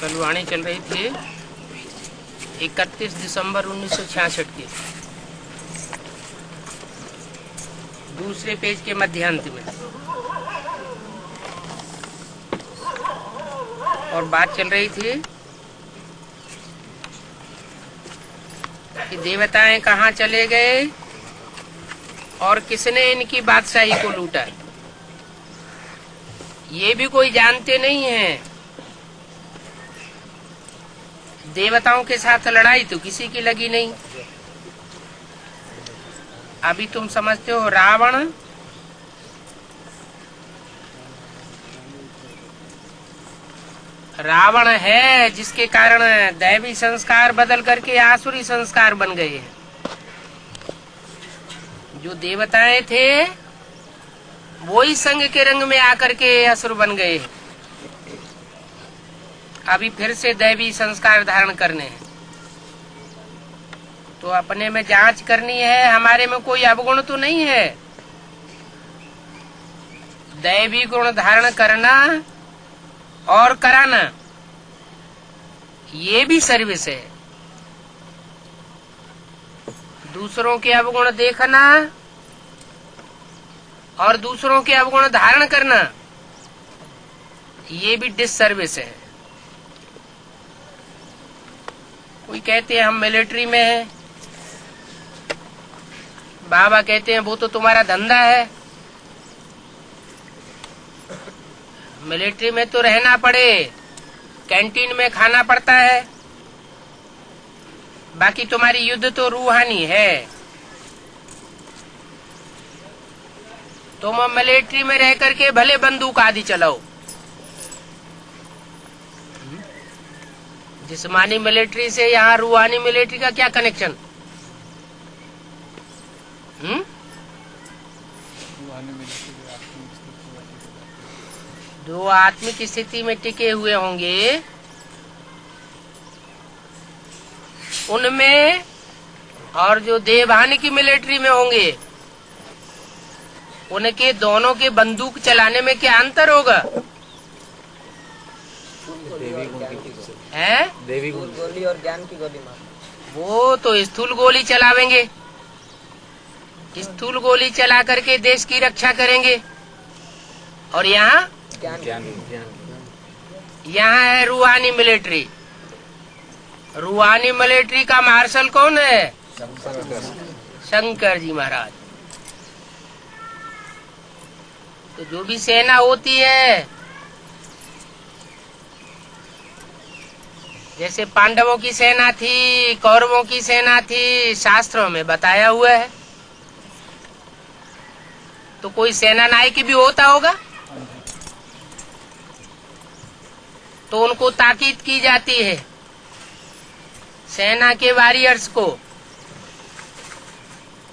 कल वाणी चल रही थी 31 दिसंबर 1966 की दूसरे पेज के मध्यांत में, और बात चल रही थी कि देवताएं कहाँ चले गए और किसने इनकी बादशाही को लूटा। ये भी कोई जानते नहीं है। देवताओं के साथ लड़ाई तो किसी की लगी नहीं। अभी तुम समझते हो रावण है जिसके कारण दैवी संस्कार बदल करके आसुरी संस्कार बन गए हैं। जो देवताएं थे वही संग के रंग में आकर के असुर बन गए। अभी फिर से दैवी संस्कार धारण करने हैं, तो अपने में जांच करनी है। हमारे में कोई अवगुण तो नहीं है। दैवी गुण धारण करना और कराना ये भी सर्विस है। दूसरों के अवगुण देखना और दूसरों के अवगुण धारण करना ये भी डिससर्विस है। कोई कहते हैं हम मिलिट्री में हैं, बाबा कहते हैं वो तो तुम्हारा धंधा है। मिलिट्री में तो रहना पड़े, कैंटीन में खाना पड़ता है, बाकी तुम्हारी युद्ध तो रूहानी है। तुम मिलिट्री में रह करके भले बंदूक आदि चलाओ, जिस्मानी मिलिट्री से यहाँ रूहानी मिलिट्री का क्या कनेक्शन? जो आत्मिक स्थिति में टिके हुए होंगे उनमें, और जो देवहानी की मिलिट्री में होंगे उनके दोनों के बंदूक चलाने में क्या अंतर होगा? देवी गोली और ज्ञान की गोली मार। वो तो स्थूल गोली चलावेंगे, स्थूल गोली चला करके देश की रक्षा करेंगे। और यहाँ यहाँ है रूहानी मिलिट्री। रूहानी मिलिट्री का मार्शल कौन है? शंकर जी महाराज। तो जो भी सेना होती है, जैसे पांडवों की सेना थी, कौरवों की सेना थी, शास्त्रों में बताया हुआ है। तो कोई सेना नायक भी होता होगा, तो उनको ताकीद की जाती है सेना के वॉरियर्स को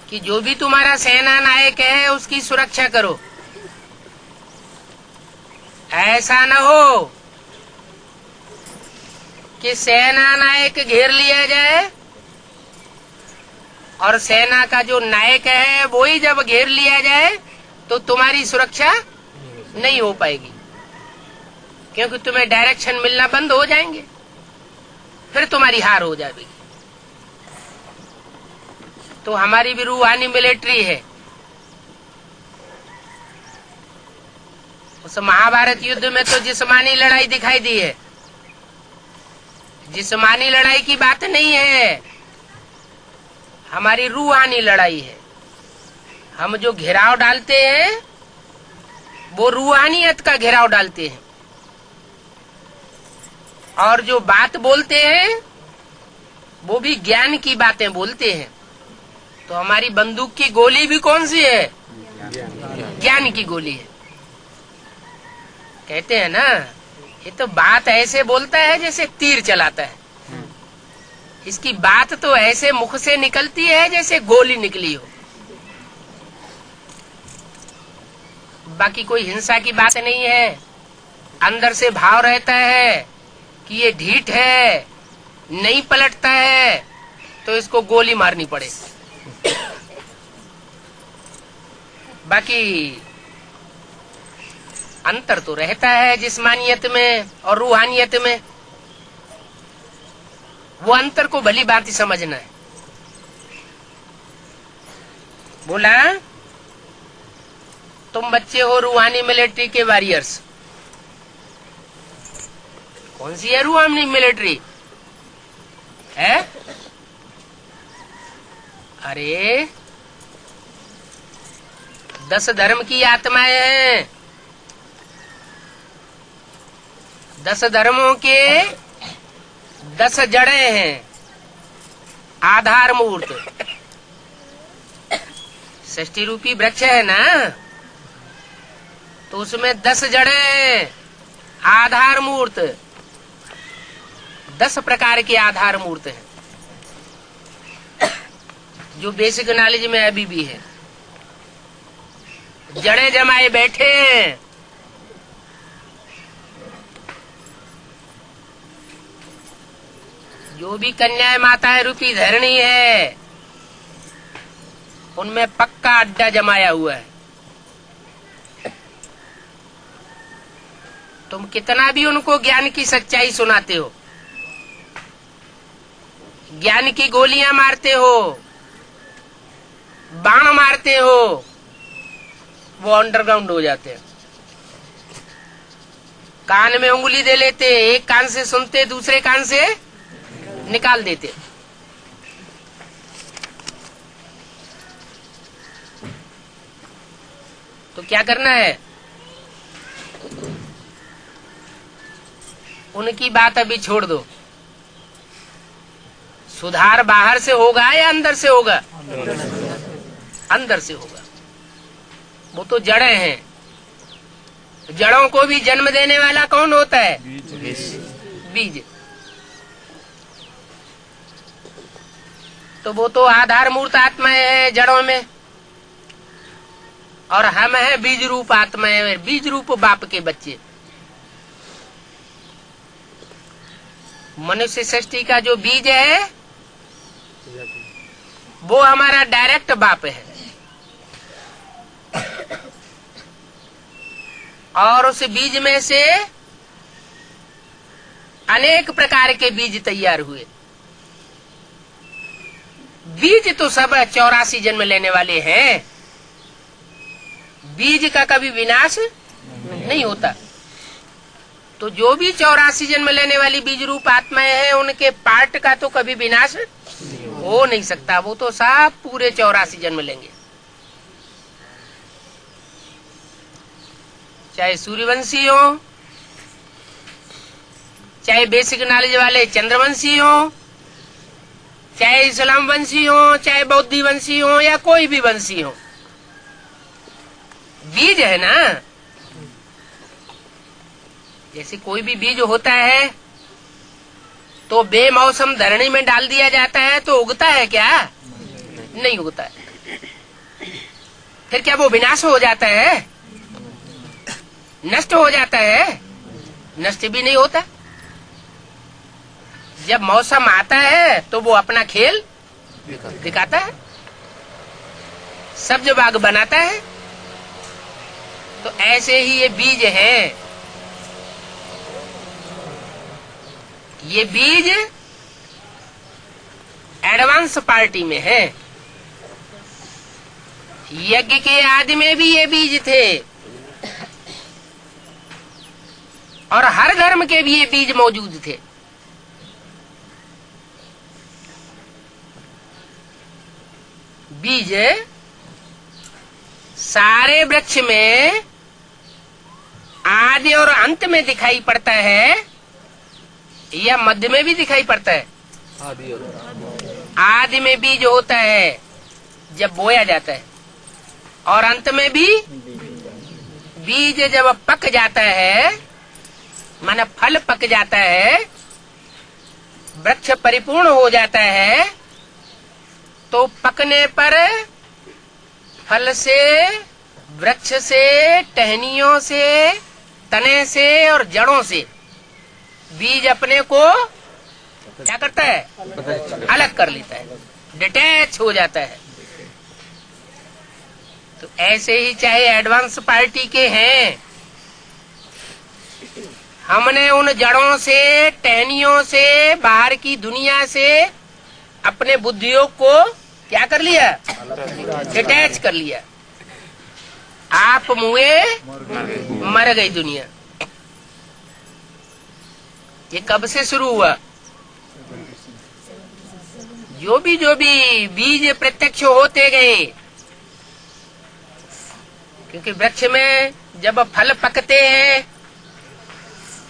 कि जो भी तुम्हारा सेना नायक है उसकी सुरक्षा करो। ऐसा न हो कि सेना नायक घेर लिया जाए और सेना का जो नायक है वो ही जब घेर लिया जाए तो तुम्हारी सुरक्षा नहीं हो पाएगी, क्योंकि तुम्हें डायरेक्शन मिलना बंद हो जाएंगे, फिर तुम्हारी हार हो जाएगी। तो हमारी भी रूहानी मिलिट्री है। उस महाभारत युद्ध में तो जिस्मानी लड़ाई दिखाई दी है, जिस्मानी लड़ाई की बात नहीं है, हमारी रूहानी लड़ाई है। हम जो घेराव डालते हैं वो रूहानियत का घेराव डालते हैं, और जो बात बोलते हैं वो भी ज्ञान की बातें बोलते हैं। तो हमारी बंदूक की गोली भी कौन सी है? ज्ञान की गोली है। कहते हैं ना, ये तो बात ऐसे बोलता है जैसे तीर चलाता है। इसकी बात तो ऐसे मुख से निकलती है जैसे गोली निकली हो। बाकी कोई हिंसा की बात नहीं है। अंदर से भाव रहता है कि ये ढीठ है, नहीं पलटता है, तो इसको गोली मारनी पड़े। बाकी अंतर तो रहता है जिस्मानियत में और रूहानियत में। वो अंतर को भली भांति समझना है। बोला तुम बच्चे हो रूहानी मिलिट्री के वॉरियर्स। कौन सी है रूहानी मिलिट्री है? अरे 10 धर्म की आत्माएं हैं। 10 धर्मों के 10 जड़ें हैं। आधार मूर्त षष्ठी रूपी वृक्ष है ना, तो उसमें 10 जड़ें, आधार मूर्त 10 प्रकार के आधार मूर्त हैं, जो बेसिक नॉलेज में अभी भी है। जड़ें जमाए बैठे हैं। जो भी कन्या माताएं रूपी धरणी है, उनमें पक्का अड्डा जमाया हुआ है। तुम कितना भी उनको ज्ञान की सच्चाई सुनाते हो, ज्ञान की गोलियां मारते हो, बाण मारते हो, वो अंडरग्राउंड हो जाते हैं। कान में उंगली दे लेते, एक कान से सुनते, दूसरे कान से निकाल देते। तो क्या करना है? उनकी बात अभी छोड़ दो। सुधार बाहर से होगा या अंदर से होगा? अंदर से होगा। वो तो जड़ें हैं। जड़ों को भी जन्म देने वाला कौन होता है? बीज। तो वो तो आधार मूर्त आत्माएं हैं जड़ों में, और हम हैं बीज रूप आत्माएं, बीज रूप बाप के बच्चे। मनुष्य सृष्टि का जो बीज है, वो हमारा डायरेक्ट बाप है, और उस बीज में से अनेक प्रकार के बीज तैयार हुए। बीज तो सब 84 जन्म लेने वाले हैं। बीज का कभी विनाश नहीं होता। तो जो भी 84 जन्म लेने वाली बीज रूप आत्माएं हैं, उनके पार्ट का तो कभी विनाश हो नहीं सकता। वो तो सब पूरे 84 जन्म लेंगे। चाहे सूर्यवंशी हो, चाहे बेसिक नॉलेज वाले चंद्रवंशी हो, चाहे इस्लाम वंशी हो, चाहे बौद्धी वंशी हो, या कोई भी वंशी हो, बीज है ना। जैसे कोई भी बीज होता है तो बेमौसम धरणी में डाल दिया जाता है तो उगता है क्या? नहीं उगता है। फिर क्या वो विनाश हो जाता है? नष्ट हो जाता है? नष्ट भी नहीं होता। जब मौसम आता है तो वो अपना खेल दिखाता है, सब्ज बाग बनाता है। तो ऐसे ही ये बीज है। ये बीज एडवांस पार्टी में है। यज्ञ के आदि में भी ये बीज थे, और हर धर्म के भी ये बीज मौजूद थे। बीज सारे वृक्ष में आदि और अंत में दिखाई पड़ता है, या मध्य में भी दिखाई पड़ता है? आदि में बीज होता है जब बोया जाता है, और अंत में भी बीज जब पक जाता है, माना फल पक जाता है, वृक्ष परिपूर्ण हो जाता है, तो पकने पर फल से, वृक्ष से, टहनियों से, तने से और जड़ों से बीज अपने को क्या करता है? अलग कर लेता है, डिटैच हो जाता है। तो ऐसे ही चाहे एडवांस पार्टी के हैं, हमने उन जड़ों से, टहनियों से, बाहर की दुनिया से अपने बुद्धियों को क्या कर लिया? डिटैच कर लिया। आप मुए मर गई दुनिया। ये कब से शुरू हुआ? जो भी बीज प्रत्यक्ष होते गए, क्योंकि वृक्ष में जब फल पकते हैं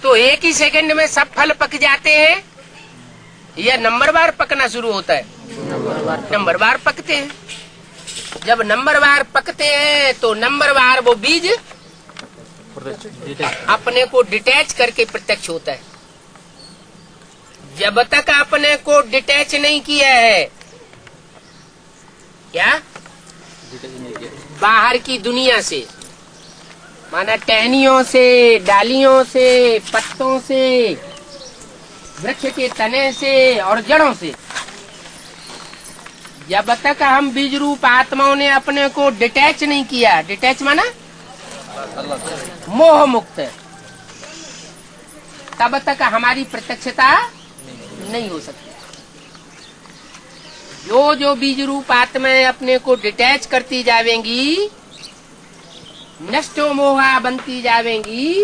तो एक ही सेकंड में सब फल पक जाते हैं या नंबरवार पकना शुरू होता है? नंबरवार पकते हैं। जब नंबरवार पकते हैं तो नंबरवार वो बीज अपने को डिटैच करके प्रत्यक्ष होता है। जब तक अपने को डिटैच नहीं किया है, क्या बाहर की दुनिया से, माना टहनियों से, डालियों से, पत्तों से, वृक्ष के तने से और जड़ों से, जब तक हम बीज रूप आत्माओं ने अपने को डिटैच नहीं किया, डिटैच माना मोह मुक्त, तब तक हमारी प्रत्यक्षता नहीं हो सकती। जो बीज रूप आत्माएं अपने को डिटैच करती जावेंगी, नष्टो मोहा बनती जावेंगी,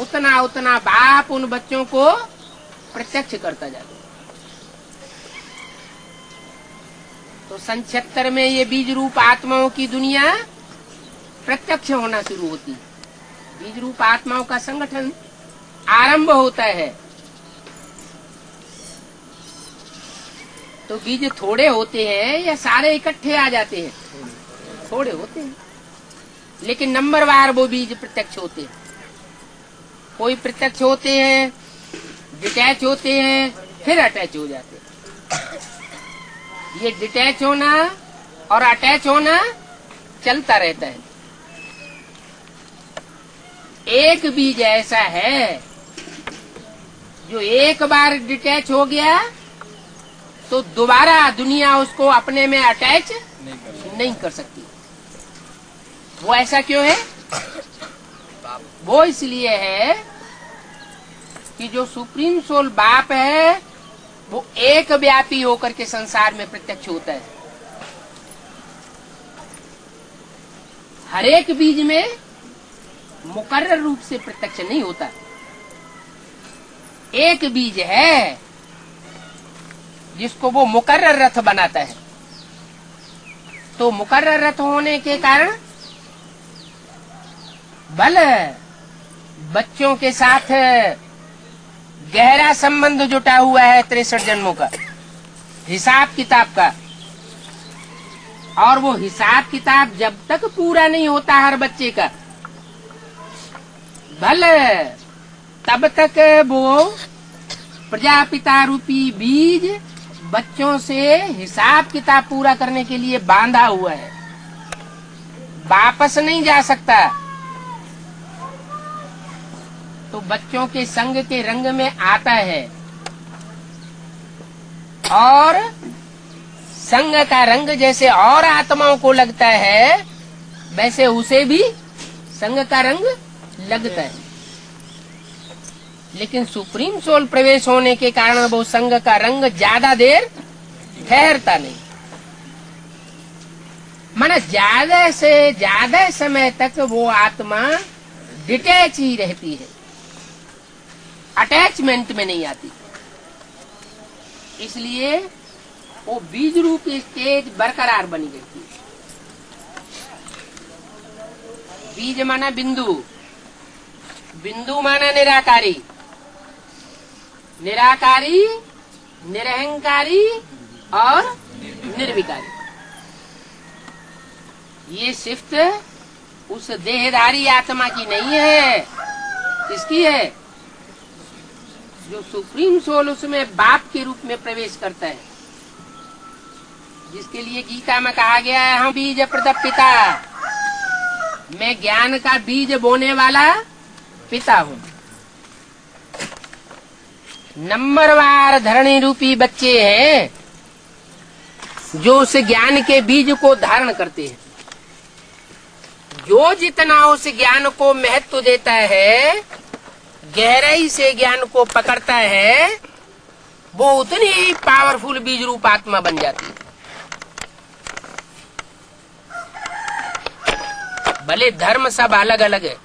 उतना उतना बाप उन बच्चों को प्रत्यक्ष करता जाएगा। तो सन 76 में ये बीज रूप आत्माओं की दुनिया प्रत्यक्ष होना शुरू होती। बीज रूप आत्माओं का संगठन आरंभ होता है। तो बीज थोड़े होते हैं या सारे इकट्ठे आ जाते हैं? थोड़े होते हैं, लेकिन नंबरवार वो बीज प्रत्यक्ष होते हैं। कोई प्रत्यक्ष होते हैं, डिटैच होते हैं, फिर अटैच हो जाते हैं। ये डिटैच होना और अटैच होना चलता रहता है। एक बीज ऐसा है जो एक बार डिटैच हो गया तो दोबारा दुनिया उसको अपने में अटैच नहीं कर सकती। वो ऐसा क्यों है? वो इसलिए है कि जो सुप्रीम सोल बाप है वो एक व्यापी होकर के संसार में प्रत्यक्ष होता है। हर एक बीज में मुकर्रर रूप से प्रत्यक्ष नहीं होता। एक बीज है जिसको वो मुकर्रर रथ बनाता है। तो मुकर्रर रथ होने के कारण भले बच्चों के साथ गहरा संबंध जुटा हुआ है 63 जन्मों का, हिसाब किताब का, और वो हिसाब किताब जब तक पूरा नहीं होता हर बच्चे का, भले तब तक वो प्रजापिता रूपी बीज बच्चों से हिसाब किताब पूरा करने के लिए बांधा हुआ है, वापस नहीं जा सकता। तो बच्चों के संग के रंग में आता है और संग का रंग जैसे और आत्माओं को लगता है वैसे उसे भी संग का रंग लगता है। लेकिन सुप्रीम सोल प्रवेश होने के कारण वो संग का रंग ज्यादा देर ठहरता नहीं। माना ज्यादा से ज्यादा समय तक वो आत्मा डिटैच ही रहती है, अटैचमेंट में नहीं आती। इसलिए वो बीज रूप स्टेज बरकरार बनी रहती है। बीज माना बिंदु, बिंदु माना निराकारी, निराकारी, निरहंकारी और निर्विकारी। ये सिफ्त उस देहधारी आत्मा की नहीं है, किसकी है? जो सुप्रीम सोल उसमें बाप के रूप में प्रवेश करता है, जिसके लिए गीता में कहा गया है हम बीज प्रदप पिता, मैं ज्ञान का बीज बोने वाला पिता हूँ। नंबरवार धरणी रूपी बच्चे हैं जो उस ज्ञान के बीज को धारण करते हैं। जो जितना उस ज्ञान को महत्व देता है, गहराई से ज्ञान को पकड़ता है, वो उतनी ही पावरफुल बीज रूप आत्मा बन जाती है। भले धर्म सब अलग अलग है,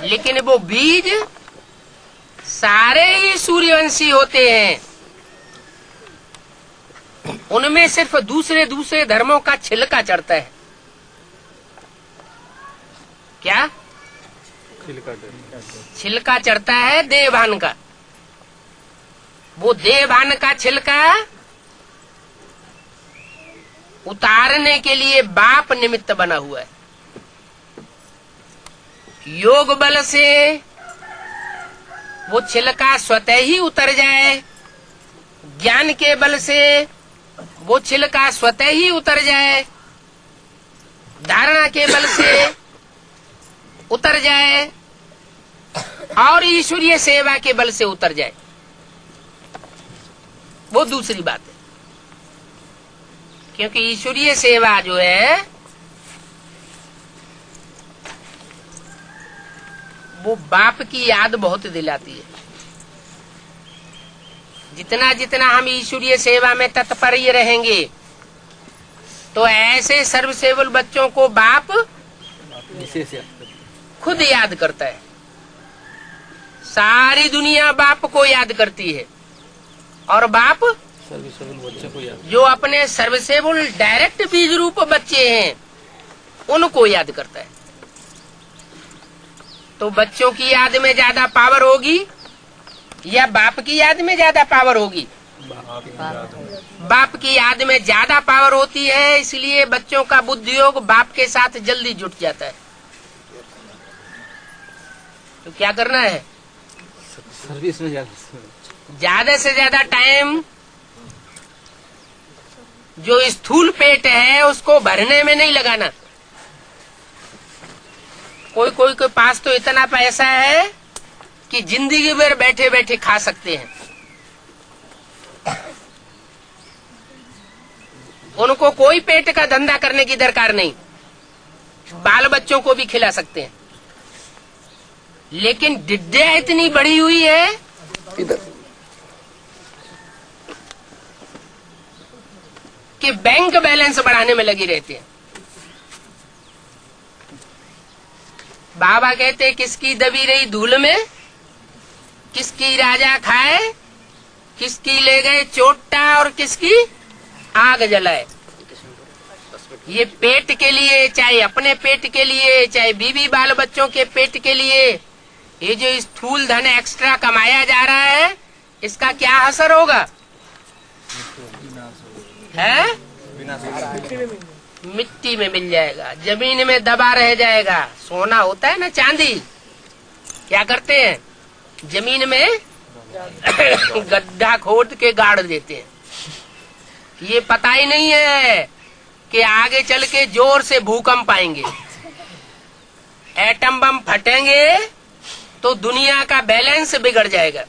लेकिन वो बीज सारे ही सूर्यवंशी होते हैं। उनमें सिर्फ दूसरे दूसरे धर्मों का छिलका चढ़ता है। क्या छिलका चढ़ता है? देवभान का। वो देवभान का छिलका उतारने के लिए बाप निमित्त बना हुआ है। योग बल से वो छिलका स्वतः ही उतर जाए, ज्ञान के बल से वो छिलका स्वतः ही उतर जाए, धारणा के बल से उतर जाए, और ईश्वरीय सेवा के बल से उतर जाए, वो दूसरी बात है। क्योंकि ईश्वरीय सेवा जो है वो बाप की याद बहुत दिलाती है। जितना जितना हम ईश्वरीय सेवा में तत्पर ही रहेंगे, तो ऐसे सर्वसेवल बच्चों को बाप खुद याद करता है। सारी दुनिया बाप को याद करती है, और बाप बच्चे को याद, जो अपने सर्वसेवल डायरेक्ट बीज रूप बच्चे हैं उनको याद करता है। तो बच्चों की याद में ज्यादा पावर होगी या बाप की याद में ज्यादा पावर होगी? बाप की याद में ज्यादा पावर होती है, इसलिए बच्चों का बुद्धि योग बाप के साथ जल्दी जुट जाता है। तो क्या करना है? सर्विस में ज्यादा से ज्यादा टाइम जो स्थूल पेट है उसको भरने में नहीं लगाना। कोई कोई के पास तो इतना पैसा है कि जिंदगी भर बैठे बैठे खा सकते हैं। उनको कोई पेट का धंधा करने की दरकार नहीं, बाल बच्चों को भी खिला सकते हैं। लेकिन डिड्डिया इतनी बड़ी हुई है कि बैंक बैलेंस बढ़ाने में लगी रहती है। बाबा कहते किसकी दबी रही धूल में, किसकी राजा खाए, किसकी ले गए चोटा और किसकी आग जलाए। ये पेट के लिए, चाहे अपने पेट के लिए, चाहे बीवी बाल बच्चों के पेट के लिए, ये जो स्थूल धन एक्स्ट्रा कमाया जा रहा है, इसका क्या असर होगा? है मिट्टी में मिल जाएगा, जमीन में दबा रह जाएगा। सोना होता है ना, चांदी, क्या करते हैं? जमीन में गड्ढा खोद के गाड़ देते हैं। ये पता ही नहीं है कि आगे चल के जोर से भूकंप आएंगे, एटम बम फटेंगे तो दुनिया का बैलेंस बिगड़ जाएगा।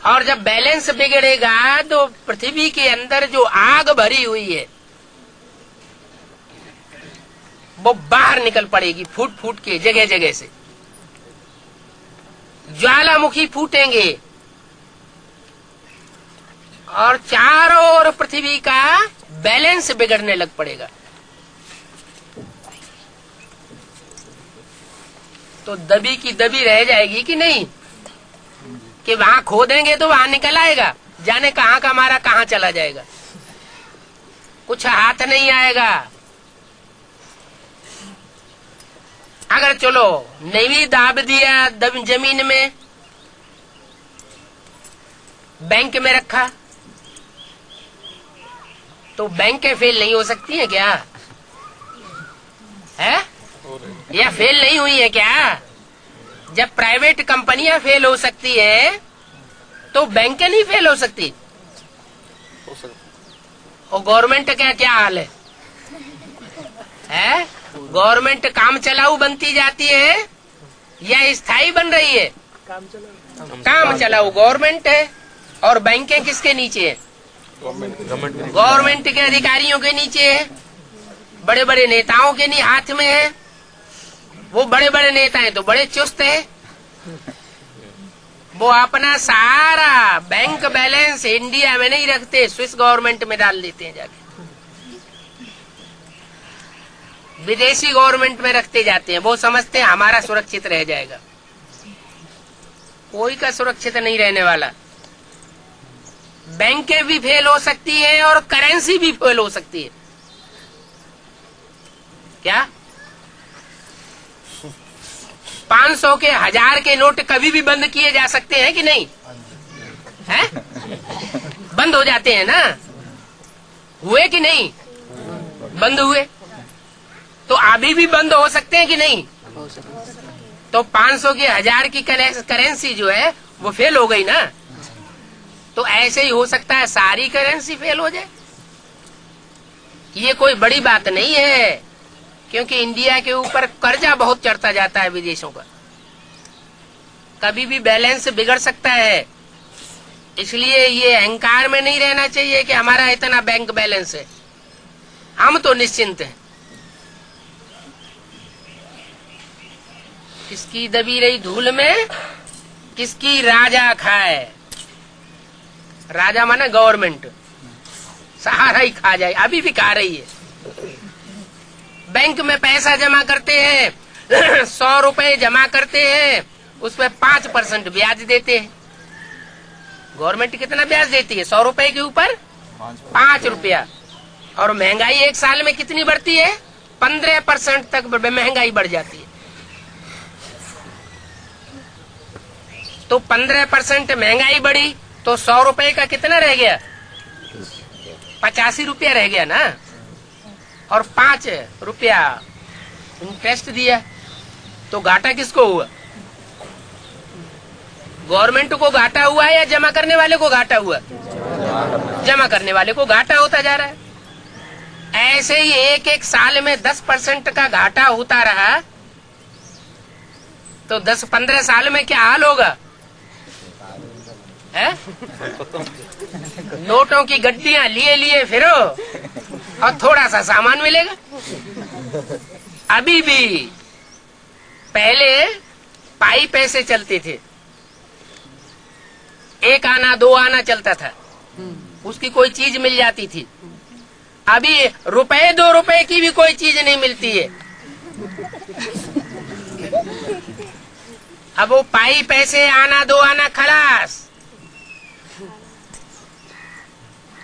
और जब बैलेंस बिगड़ेगा तो पृथ्वी के अंदर जो आग भरी हुई है वो बाहर निकल पड़ेगी, फूट फूट के जगह जगह से ज्वालामुखी फूटेंगे, और चारों ओर पृथ्वी का बैलेंस बिगड़ने लग पड़ेगा। तो दबी की दबी रह जाएगी कि नहीं? कि वहां खोदेंगे तो वहां निकल आएगा, जाने कहाँ का हमारा कहाँ चला जाएगा, कुछ हाथ नहीं आएगा। अगर चलो नहीं दाब दिया जमीन में, बैंक में रखा, तो बैंकें फेल नहीं हो सकती है क्या? है या फेल नहीं हुई है क्या? जब प्राइवेट कंपनियां फेल हो सकती है तो बैंकें नहीं फेल हो सकती। और गवर्नमेंट का क्या हाल है? गवर्नमेंट काम चलाऊ बनती जाती है या स्थायी बन रही है? काम चलाऊ गवर्नमेंट है, और बैंकें किसके नीचे है? गवर्नमेंट के अधिकारियों के नीचे है, बड़े बड़े नेताओं के हाथ में है। वो बड़े बड़े नेता हैं तो बड़े चुस्त हैं, वो अपना सारा बैंक बैलेंस इंडिया में नहीं रखते, स्विस गवर्नमेंट में डाल देते हैं जाके, विदेशी गवर्नमेंट में रखते जाते हैं। वो समझते हैं हमारा सुरक्षित रह जाएगा। कोई का सुरक्षित नहीं रहने वाला। बैंकें भी फेल हो सकती हैं और करेंसी भी फेल हो सकती है। क्या 500 के 1000 के नोट कभी भी बंद किए जा सकते हैं कि नहीं? हैं? बंद हो जाते हैं ना? हुए कि नहीं? बंद हुए। तो अभी भी बंद हो सकते हैं कि नहीं? तो 500 की 1000 की करेंसी जो है वो फेल हो गई ना। तो ऐसे ही हो सकता है सारी करेंसी फेल हो जाए। ये कोई बड़ी बात नहीं है, क्योंकि इंडिया के ऊपर कर्जा बहुत चढ़ता जाता है विदेशों का। कभी भी बैलेंस बिगड़ सकता है। इसलिए ये अहंकार में नहीं रहना चाहिए कि हमारा इतना बैंक बैलेंस है। हम तो निश्चिंत हैं। किसकी दबी रही धूल में किसकी राजा खाए। राजा माने गवर्नमेंट, सहारा ही खा जाए, अभी भी खा रही है। बैंक में पैसा जमा करते हैं, 100 रुपए जमा करते हैं, उसमें 5% ब्याज देते हैं। गवर्नमेंट कितना ब्याज देती है? 100 रुपए के ऊपर 5 रुपया। और महंगाई एक साल में कितनी बढ़ती है? 15% तक महंगाई बढ़ जाती है। तो 15% महंगाई बढ़ी तो 100 रुपए का कितना रह गया? 85 रुपया रह गया ना। और 5 रुपया इंटरेस्ट दिया, तो घाटा किसको हुआ? गवर्नमेंट को घाटा हुआ या जमा करने वाले को घाटा हुआ? जमा करने वाले को घाटा होता जा रहा है। ऐसे ही एक एक साल में 10% का घाटा होता रहा तो 10-15 साल में क्या हाल होगा? है? नोटों की गड्डियां लिए लिए फिरो और थोड़ा सा सामान मिलेगा। अभी भी पहले पाई पैसे चलते थे, 1 आना 2 आना चलता था, उसकी कोई चीज मिल जाती थी। अभी रुपए 2 रुपए की भी कोई चीज नहीं मिलती है। अब वो पाई पैसे आना 2 आना खलास।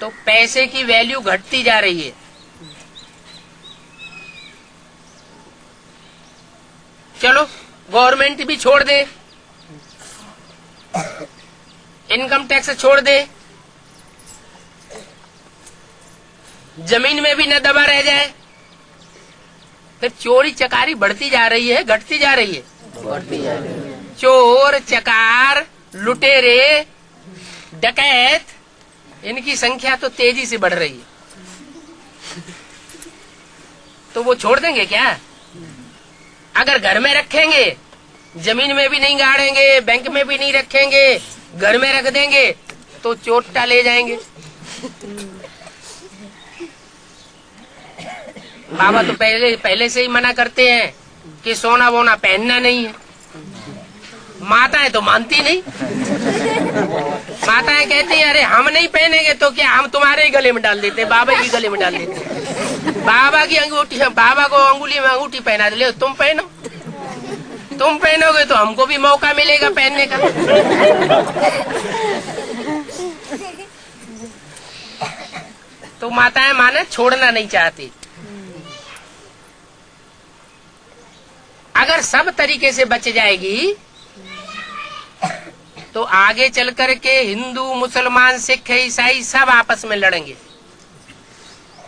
तो पैसे की वैल्यू घटती जा रही है। चलो गवर्नमेंट भी छोड़ दे, इनकम टैक्स छोड़ दे, जमीन में भी न दबा रह जाए, फिर चोरी चकारी बढ़ती जा रही है, घटती जा रही है? बढ़ती जा रही है। चोर चकार लुटेरे डकैत इनकी संख्या तो तेजी से बढ़ रही है। तो वो छोड़ देंगे क्या? अगर घर में रखेंगे, जमीन में भी नहीं गाड़ेंगे, बैंक में भी नहीं रखेंगे, घर में रख देंगे तो चोटा ले जाएंगे। बाबा तो पहले से ही मना करते हैं कि सोना वोना पहनना नहीं है। माताएं तो मानती नहीं। माताएं कहती हैं अरे हम नहीं पहनेंगे तो क्या, हम तुम्हारे ही गले में डाल देते, बाबा की गले में डाल देते। बाबा की अंगूठी, बाबा को अंगुली में अंगूठी पहना दे, तुम पहनो। तुम पहनोगे तो हमको भी मौका मिलेगा पहनने का। तो माताएं माने छोड़ना नहीं चाहती। अगर सब तरीके से बच जाएगी तो आगे चल कर के हिंदू मुसलमान सिख ईसाई सब आपस में लड़ेंगे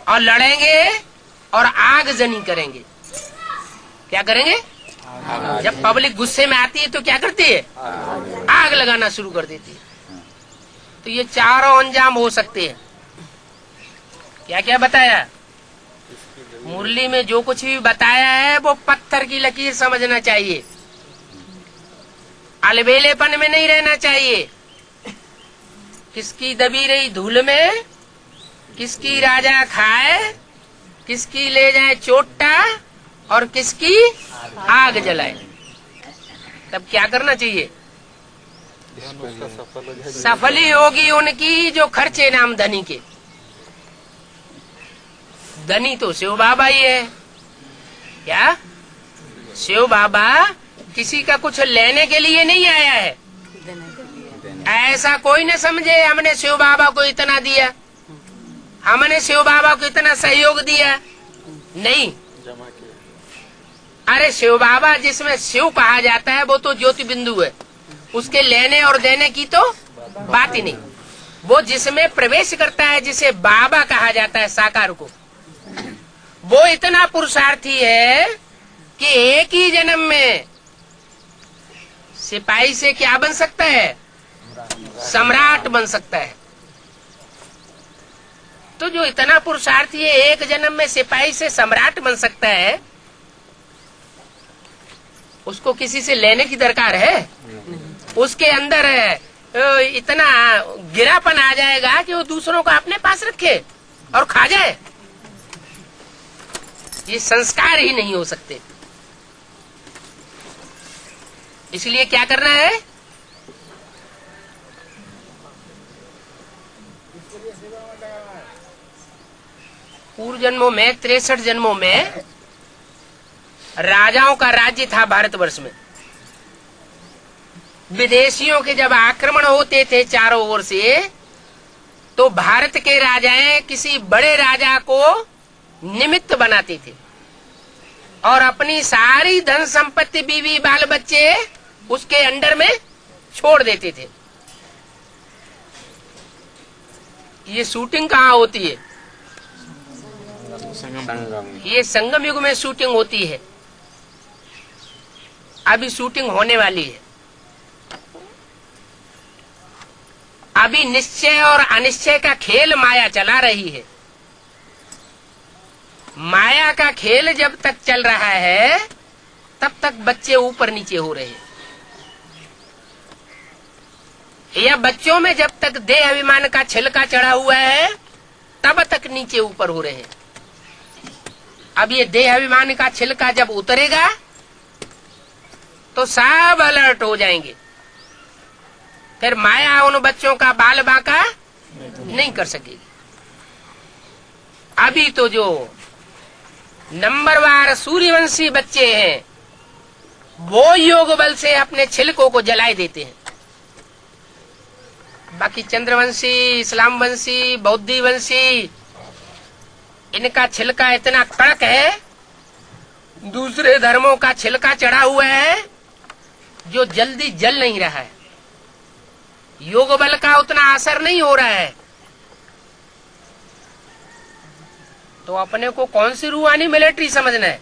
और लड़ेंगे और आगजनी करेंगे। क्या करेंगे? जब पब्लिक गुस्से में आती है तो क्या करती है? आग लगाना शुरू कर देती है। तो ये चारों अंजाम हो सकते हैं। क्या क्या बताया? मुरली में जो कुछ भी बताया है वो पत्थर की लकीर समझना चाहिए, अलबेलेपन में नहीं रहना चाहिए। किसकी दबी रही धूल में किसकी राजा खाए, किसकी ले जाए चोटा, और किसकी आग जलाए, तब क्या करना चाहिए? उसका सफल हो जाए। सफल ही होगी उनकी जो खर्चे नाम धनी के। धनी तो शिव बाबा ही है। क्या शिव बाबा किसी का कुछ लेने के लिए नहीं आया है। ऐसा कोई न समझे हमने शिव बाबा को इतना दिया, हमने शिव बाबा को इतना सहयोग दिया, नहीं। जमा किया। अरे शिव बाबा जिसमें शिव कहा जाता है वो तो ज्योति बिंदु है, उसके लेने और देने की तो बात ही नहीं। वो जिसमें प्रवेश करता है जिसे बाबा कहा जाता है साकार को, वो इतना पुरुषार्थी है कि एक ही जन्म में सिपाही से क्या बन सकता है? सम्राट बन सकता है। तो जो इतना पुरुषार्थी है एक जन्म में सिपाही से सम्राट बन सकता है, उसको किसी से लेने की दरकार है? उसके अंदर इतना गिरापन आ जाएगा कि वो दूसरों को अपने पास रखे और खा जाए। ये संस्कार ही नहीं हो सकते। इसलिए क्या करना है? पूर्व जन्मों में 63 जन्मों में राजाओं का राज्य था भारतवर्ष में। विदेशियों के जब आक्रमण होते थे चारों ओर से, तो भारत के राजाएं किसी बड़े राजा को निमित्त बनाते थे और अपनी सारी धन संपत्ति, बीवी बाल बच्चे उसके अंडर में छोड़ देते थे। ये शूटिंग कहाँ होती है? ये संगम युग में शूटिंग होती है। अभी शूटिंग होने वाली है। अभी निश्चय और अनिश्चय का खेल माया चला रही है। माया का खेल जब तक चल रहा है तब तक बच्चे ऊपर नीचे हो रहे हैं, या बच्चों में जब तक देह अभिमान का छिलका चढ़ा हुआ है तब तक नीचे ऊपर हो रहे हैं। अब ये देह अभिमान का छिलका जब उतरेगा तो सब अलर्ट हो जाएंगे। फिर माया उन बच्चों का बाल बांका नहीं कर सकेगी। अभी तो जो नंबरवार सूर्यवंशी बच्चे हैं वो योग बल से अपने छिलकों को जलाए देते हैं। बाकी चंद्रवंशी, इस्लाम वंशी, बौद्धी वंशी, इनका छिलका इतना कड़क है, दूसरे धर्मों का छिलका चढ़ा हुआ है जो जल्दी जल नहीं रहा है। योग बल का उतना असर नहीं हो रहा है। तो अपने को कौन सी रूहानी मिलिट्री समझना है?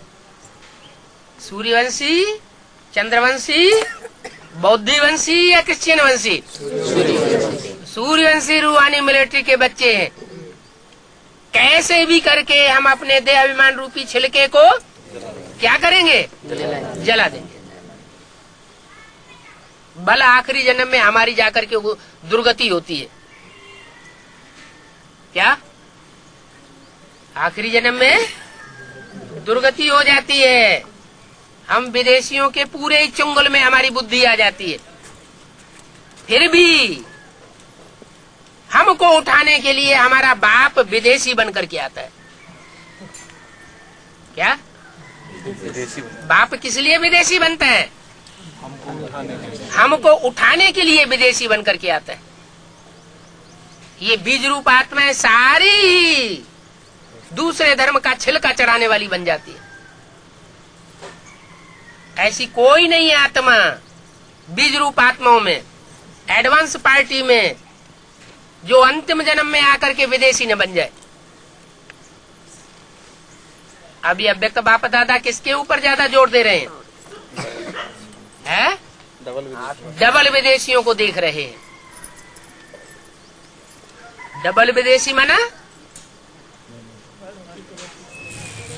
सूर्यवंशी, चंद्रवंशी, बौद्धिवंशी या क्रिश्चियन वंशी? सूर्यवंशी रूहानी मिलिट्री के बच्चे हैं। कैसे भी करके हम अपने देह अभिमान रूपी छिलके को क्या करेंगे? जला देंगे। भला आखिरी जन्म में हमारी जाकर के दुर्गति होती है क्या? आखिरी जन्म में दुर्गति हो जाती है। हम विदेशियों के पूरे ही चुंगल में हमारी बुद्धि आ जाती है। फिर भी हमको उठाने के लिए हमारा बाप विदेशी बन करके आता है। क्या विदेशी बाप किस लिए विदेशी बनता है? हमको उठाने के लिए विदेशी बन करके आता है। ये बीज रूप आत्माएं सारी दूसरे धर्म का छिलका चढ़ाने वाली बन जाती है। ऐसी कोई नहीं आत्मा बीज रूप आत्माओं में, एडवांस पार्टी में, जो अंतिम जन्म में आकर के विदेशी न बन जाए। अभी अव्यक्त बाप दादा किसके ऊपर ज्यादा जोर दे रहे हैं? डबल विदेशियों को देख रहे हैं। डबल विदेशी माना?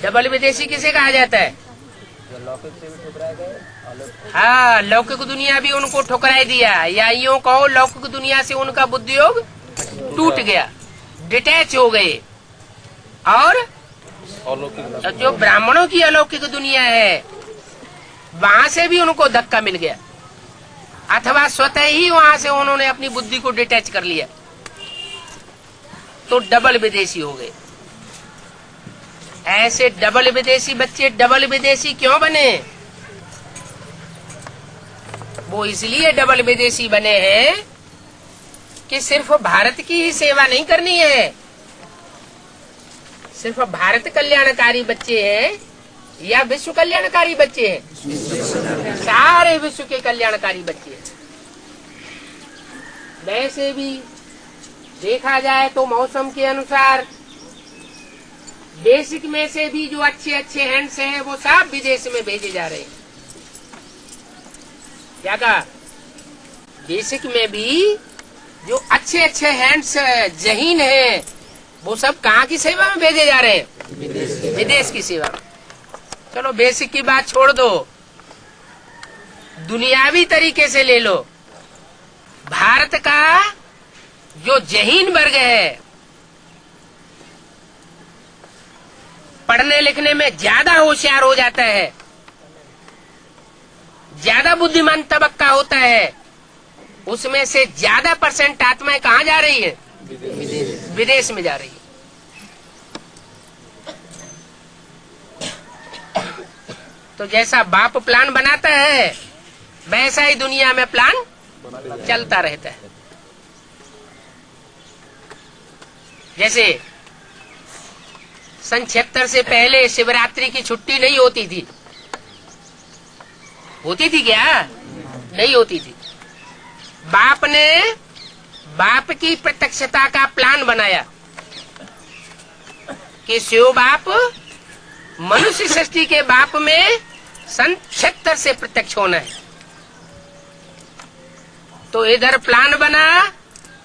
डबल विदेशी किसे कहा जाता है? जो लौकिक से भी ठुकराए गए, अलौकिक हाँ, लौकिक दुनिया भी उनको ठुकराई दिया, या यूं कहो लौकिक दुनिया से उनका बुद्धि योग टूट गया, डिटैच हो गए और अलौकिक और जो ब्राह्मणों की अलौकिक दुनिया है वहां से भी उनको धक्का मिल गया, अथवा स्वतः ही वहां से उन्होंने अपनी बुद्धि को डिटैच कर लिया, तो डबल विदेशी हो गए। ऐसे डबल विदेशी बच्चे डबल विदेशी क्यों बने? वो इसलिए डबल विदेशी बने हैं कि सिर्फ भारत की ही सेवा नहीं करनी है, सिर्फ भारत कल्याणकारी बच्चे हैं या विश्व कल्याणकारी बच्चे हैं? सारे विश्व के कल्याणकारी बच्चे हैं। वैसे भी देखा जाए तो मौसम के अनुसार बेसिक में से भी जो अच्छे अच्छे हैंड्स हैं वो सब विदेश में भेजे जा रहे हैं। क्या कहा? बेसिक में भी जो अच्छे अच्छे हैंड्स जहीन हैं वो सब कहाँ की सेवा में भेजे जा रहे हैं? विदेश की सेवा में। चलो बेसिक की बात छोड़ दो, दुनियावी तरीके से ले लो। भारत का जो जहीन वर्ग है, पढ़ने लिखने में ज्यादा होशियार हो जाता है, ज्यादा बुद्धिमान तबक्का होता है, उसमें से ज्यादा परसेंट आत्माएं कहाँ जा रही है? विदेश में जा रही है। तो जैसा बाप प्लान बनाता है वैसा ही दुनिया में प्लान चलता रहता है। जैसे सन 76 से पहले शिवरात्रि की छुट्टी नहीं होती थी। होती थी क्या? नहीं होती थी। बाप की प्रत्यक्षता का प्लान बनाया कि शिव बाप मनुष्य सृष्टि के बाप में सन 76 से प्रत्यक्ष होना है। तो इधर प्लान बना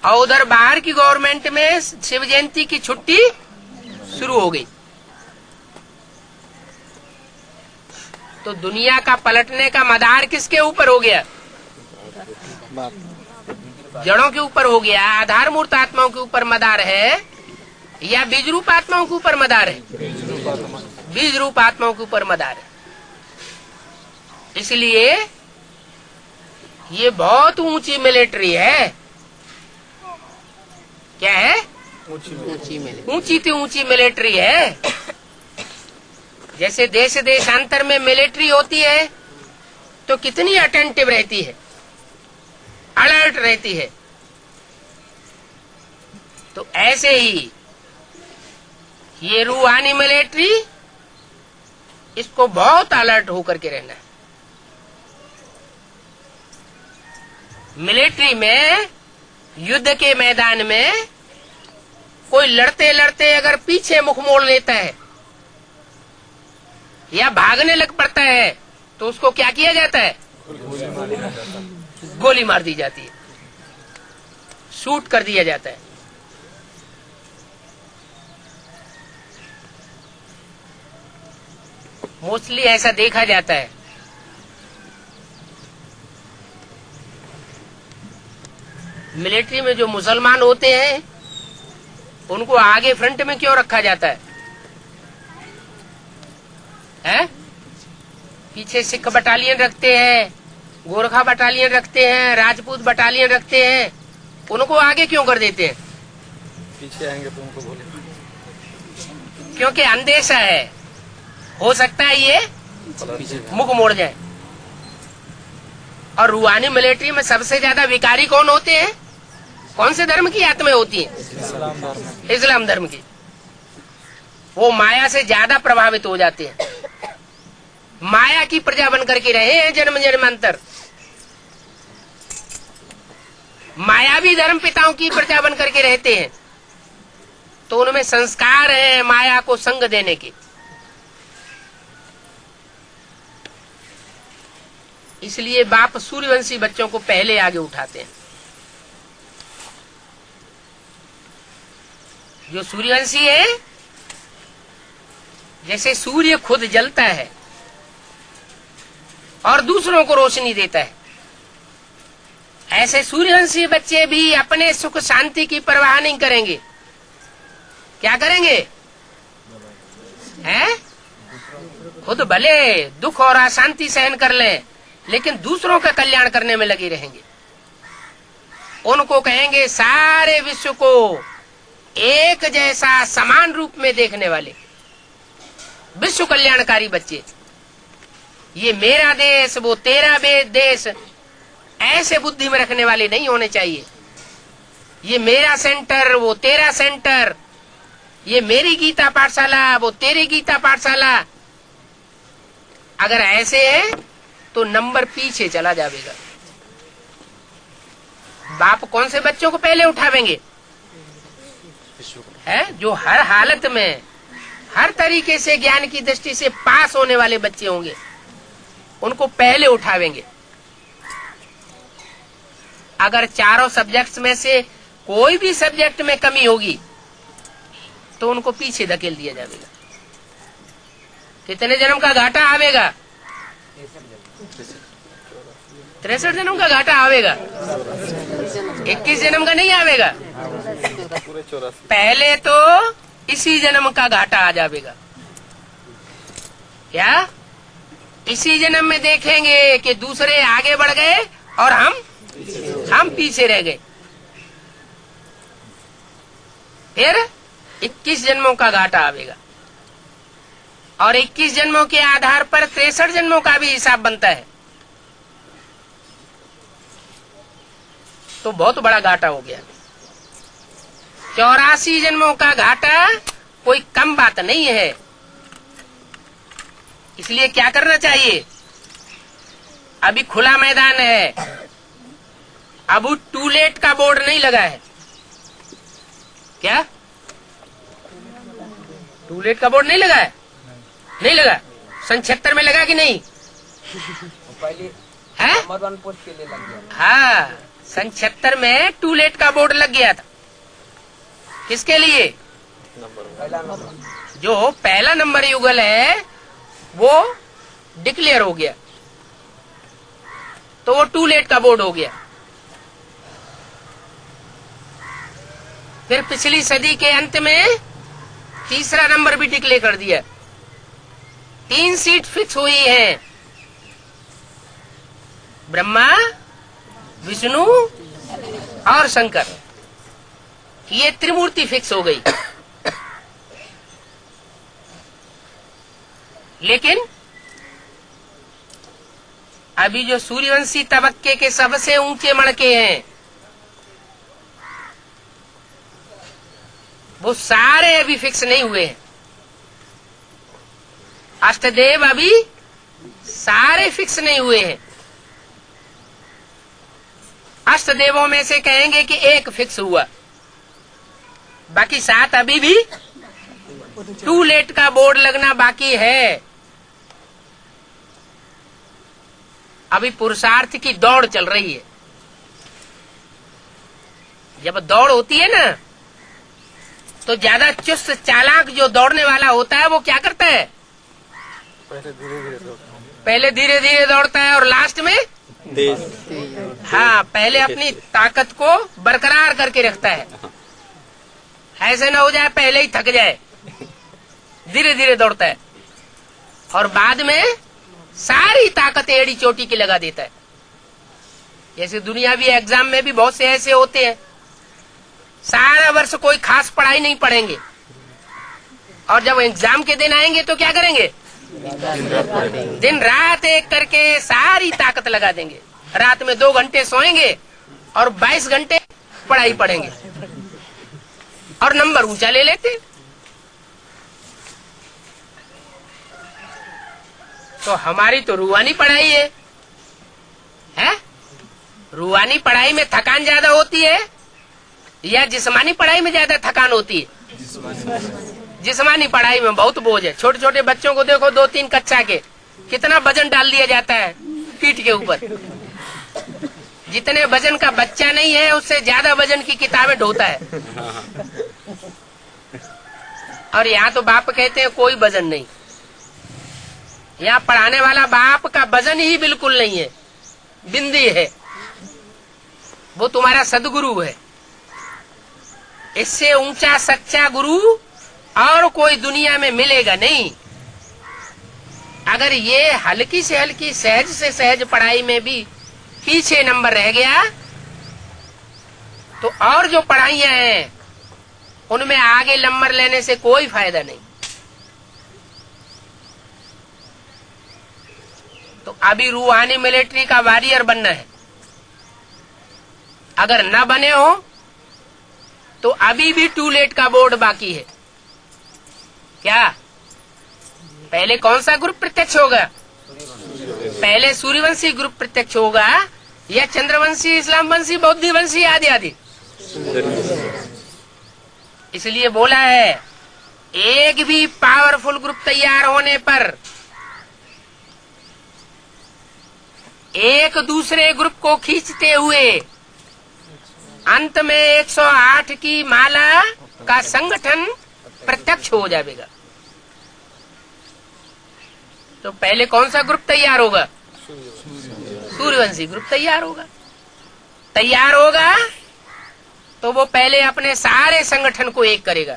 और उधर बाहर की गवर्नमेंट में शिव जयंती की छुट्टी शुरू हो गई। तो दुनिया का पलटने का मदार किसके ऊपर हो गया? जड़ों के ऊपर हो गया। आधार मूर्त आत्माओं के ऊपर मदार है या बीज रूप आत्माओं के ऊपर मदार है? बीज रूप आत्माओं के ऊपर मदार है। इसलिए ये बहुत ऊंची मिलिट्री है। क्या है? ऊंची से ऊंची मिलिट्री है। जैसे देश देशांतर में मिलिट्री होती है तो कितनी अटेंटिव रहती है, अलर्ट रहती है। तो ऐसे ही ये रूहानी मिलिट्री, इसको बहुत अलर्ट होकर के रहना है। मिलिट्री में युद्ध के मैदान में कोई लड़ते लड़ते अगर पीछे मुख मोड़ लेता है या भागने लग पड़ता है तो उसको क्या किया जाता है? गोली मार दी जाती है, शूट कर दिया जाता है। मोस्टली ऐसा देखा जाता है। मिलिट्री में जो मुसलमान होते हैं उनको आगे फ्रंट में क्यों रखा जाता है? पीछे सिख बटालियन रखते हैं, गोरखा बटालियन रखते हैं, राजपूत बटालियन रखते हैं, उनको आगे क्यों कर देते हैं? पीछे आएंगे तो उनको बोले। क्योंकि अंदेशा है, हो सकता है ये मुख मोड़ जाए। और रूहानी मिलिट्री में सबसे ज्यादा विकारी कौन होते हैं? कौन से धर्म की आत्माएं होती हैं? इस्लाम धर्म की। वो माया से ज्यादा प्रभावित हो जाते हैं। माया की प्रजा बन करके रहे हैं जन्म जन्मांतर। मायावी धर्म पिताओं की प्रजा बन करके रहते हैं, तो उनमें संस्कार है माया को संग देने के। इसलिए बाप सूर्यवंशी बच्चों को पहले आगे उठाते हैं। जो सूर्यवंशी है, जैसे सूर्य खुद जलता है और दूसरों को रोशनी देता है, ऐसे सूर्यवंशी बच्चे भी अपने सुख शांति की परवाह नहीं करेंगे। क्या करेंगे? हैं? खुद भले दुख और अशांति सहन कर लें, लेकिन दूसरों का कल्याण करने में लगे रहेंगे। उनको कहेंगे सारे विश्व को एक जैसा समान रूप में देखने वाले विश्व कल्याणकारी बच्चे। ये मेरा देश वो तेरा देश ऐसे बुद्धि में रखने वाले नहीं होने चाहिए। ये मेरा सेंटर वो तेरा सेंटर, ये मेरी गीता पाठशाला वो तेरी गीता पाठशाला। अगर ऐसे है तो नंबर पीछे चला जाएगा। बाप कौन से बच्चों को पहले उठावेंगे? है जो हर हालत में हर तरीके से ज्ञान की दृष्टि से पास होने वाले बच्चे होंगे, उनको पहले उठावेंगे। अगर चारों सब्जेक्ट्स में से कोई भी सब्जेक्ट में कमी होगी तो उनको पीछे धकेल दिया जाएगा। कितने जन्म का घाटा आवेगा? 63 जन्म का घाटा आवेगा, 21 जन्म का नहीं आवेगा। पूरे 84। पहले तो इसी जन्म का घाटा आ जाएगा। क्या इसी जन्म में देखेंगे कि दूसरे आगे बढ़ गए और हम पीछे रह गए। फिर 21 जन्मों का घाटा आवेगा और 21 जन्मों के आधार पर 63 जन्मों का भी हिसाब बनता है। तो बहुत बड़ा घाटा हो गया। 84 जन्मों का घाटा कोई कम बात नहीं है। इसलिए क्या करना चाहिए? अभी खुला मैदान है, अब टू लेट का बोर्ड नहीं लगा है। क्या टू लेट का बोर्ड नहीं लगा है? नहीं लगा। सन 76 में लगा कि नहीं? पहले है? नंबर 1 पोस्ट के लिए लग गया। हाँ, सन 76 में टू लेट का बोर्ड लग गया था। किसके लिए? पहला नंबर। जो पहला नंबर युगल है वो डिक्लेयर हो गया, तो वो टू लेट का बोर्ड हो गया। फिर पिछली सदी के अंत में तीसरा नंबर भी डिक्लेयर कर दिया। 3 सीट फिक्स हुई है, ब्रह्मा, विष्णु और शंकर। ये त्रिमूर्ति फिक्स हो गई। लेकिन अभी जो सूर्यवंशी तबक्के के सबसे ऊंचे मणके हैं वो सारे अभी फिक्स नहीं हुए हैं। अष्टदेव अभी सारे फिक्स नहीं हुए हैं। अष्टदेवों में से कहेंगे कि एक फिक्स हुआ, बाकी 7 अभी भी टू लेट का बोर्ड लगना बाकी है। अभी पुरुषार्थ की दौड़ चल रही है। जब दौड़ होती है ना, तो ज्यादा चुस्त चालाक जो दौड़ने वाला होता है वो क्या करता है? पहले धीरे धीरे दौड़ता है और लास्ट में हाँ, पहले अपनी ताकत को बरकरार करके रखता है। ऐसे ना हो जाए पहले ही थक जाए। धीरे धीरे दौड़ता है और बाद में सारी ताकत एड़ी चोटी की लगा देता है। जैसे दुनियावी एग्जाम में भी बहुत से ऐसे होते हैं, सारा वर्ष कोई खास पढ़ाई नहीं पढ़ेंगे और जब एग्जाम के दिन आएंगे तो क्या करेंगे? दिन रात एक करके सारी ताकत लगा देंगे। रात में 2 घंटे सोएंगे और 22 घंटे पढ़ाई पढ़ेंगे और नंबर ऊंचा ले लेते। तो हमारी तो रूहानी पढ़ाई है? रूहानी पढ़ाई में थकान ज्यादा होती है या जिस्मानी पढ़ाई में ज्यादा थकान होती है? जिस्मानी पढ़ाई में बहुत बोझ है। छोटे छोटे बच्चों को देखो, 2-3 कक्षा के, कितना वजन डाल दिया जाता है पीठ के ऊपर। जितने वजन का बच्चा नहीं है उससे ज्यादा वजन की किताबें ढोता है। और यहाँ तो बाप कहते हैं कोई वजन नहीं। यहाँ पढ़ाने वाला बाप का वजन ही बिल्कुल नहीं है, बिंदी है। वो तुम्हारा सदगुरु है। इससे ऊंचा सच्चा गुरु और कोई दुनिया में मिलेगा नहीं। अगर ये हल्की से हल्की सहज से सहज पढ़ाई में भी पीछे नंबर रह गया तो और जो पढ़ाइयां हैं उनमें आगे नंबर लेने से कोई फायदा नहीं। तो अभी रूहानी मिलिट्री का वॉरियर बनना है। अगर न बने हो तो अभी भी टू लेट का बोर्ड बाकी है। क्या पहले कौन सा ग्रुप प्रत्यक्ष होगा? पहले सूर्यवंशी ग्रुप प्रत्यक्ष होगा या चंद्रवंशी, इस्लामवंशी, बौद्धवंशी आदि आदि? इसलिए बोला है एक भी पावरफुल ग्रुप तैयार होने पर एक दूसरे ग्रुप को खींचते हुए अंत में 108 की माला का संगठन प्रत्यक्ष हो जाएगा। तो पहले कौन सा ग्रुप तैयार होगा? सूर्यवंशी ग्रुप तैयार होगा। तैयार होगा तो वो पहले अपने सारे संगठन को एक करेगा।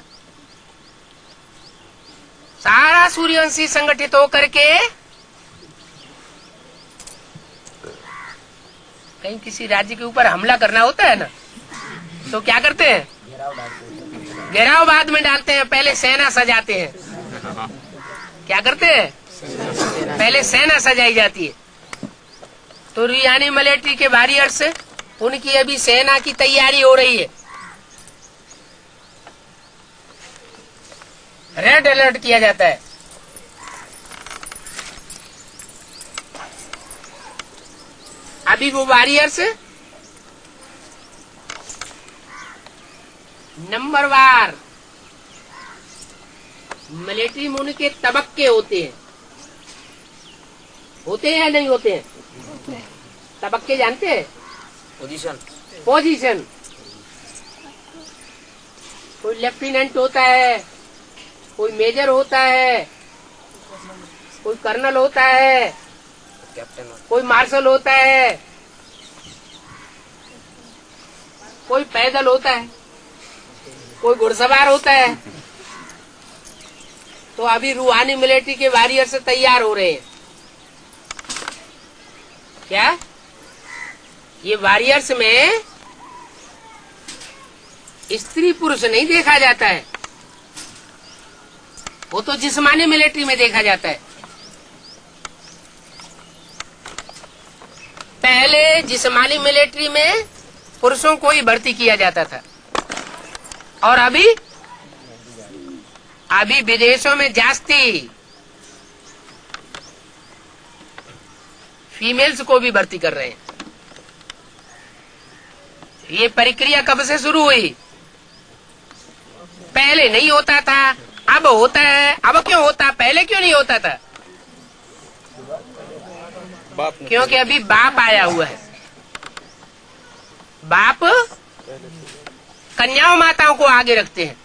सारा सूर्यवंशी संगठित होकर के कहीं किसी राज्य के ऊपर हमला करना होता है ना, तो क्या करते हैं? घेराव बाद में डालते हैं, पहले सेना सजाते हैं। क्या करते हैं? पहले सेना सजाई जाती है। तो रूहानी मिलिट्री के वॉरियर्स उनकी अभी सेना की तैयारी हो रही है। रेड अलर्ट किया जाता है। अभी वो वॉरियर्स नंबरवार मिलिट्री में उनके तबक्के होते हैं या नहीं होते हैं? तबक्के जानते हैं? पोजीशन। कोई लेफ्टिनेंट होता है, कोई मेजर होता है, कोई कर्नल होता है, कैप्टन, कोई मार्शल होता है, कोई पैदल होता है, कोई घुड़सवार होता है। तो अभी रूहानी मिलिट्री के वॉरियर से तैयार हो रहे हैं। क्या ये वॉरियर्स में स्त्री पुरुष नहीं देखा जाता है, वो तो जिस्मानी मिलिट्री में देखा जाता है। पहले जिस्मानी मिलिट्री में पुरुषों को ही भर्ती किया जाता था और अभी विदेशों में जास्ती फीमेल्स को भी भर्ती कर रहे हैं। ये प्रक्रिया कब से शुरू हुई? पहले नहीं होता था, अब होता है। अब क्यों होता? पहले क्यों नहीं होता था? क्योंकि अभी बाप आया हुआ है। बाप कन्याओं माताओं को आगे रखते हैं,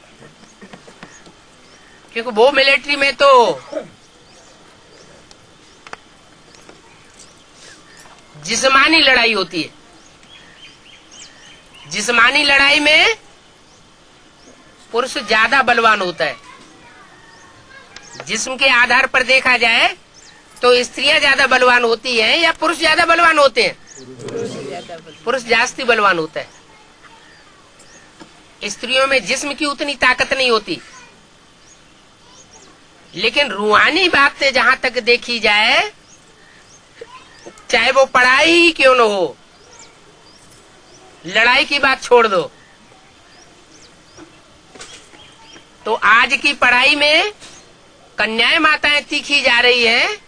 क्योंकि वो मिलिट्री में तो जिस्मानी लड़ाई होती है। जिस्मानी लड़ाई में पुरुष ज्यादा बलवान होता है। जिस्म के आधार पर देखा जाए तो स्त्रियां ज्यादा बलवान होती हैं या पुरुष ज्यादा बलवान होते हैं? पुरुष जास्ती बलवान होता है। स्त्रियों में जिस्म की उतनी ताकत नहीं होती। लेकिन रूहानी बात से जहां तक देखी जाए, चाहे वो पढ़ाई ही क्यों न हो, लड़ाई की बात छोड़ दो, तो आज की पढ़ाई में कन्याएं माताएं तीखी जा रही हैं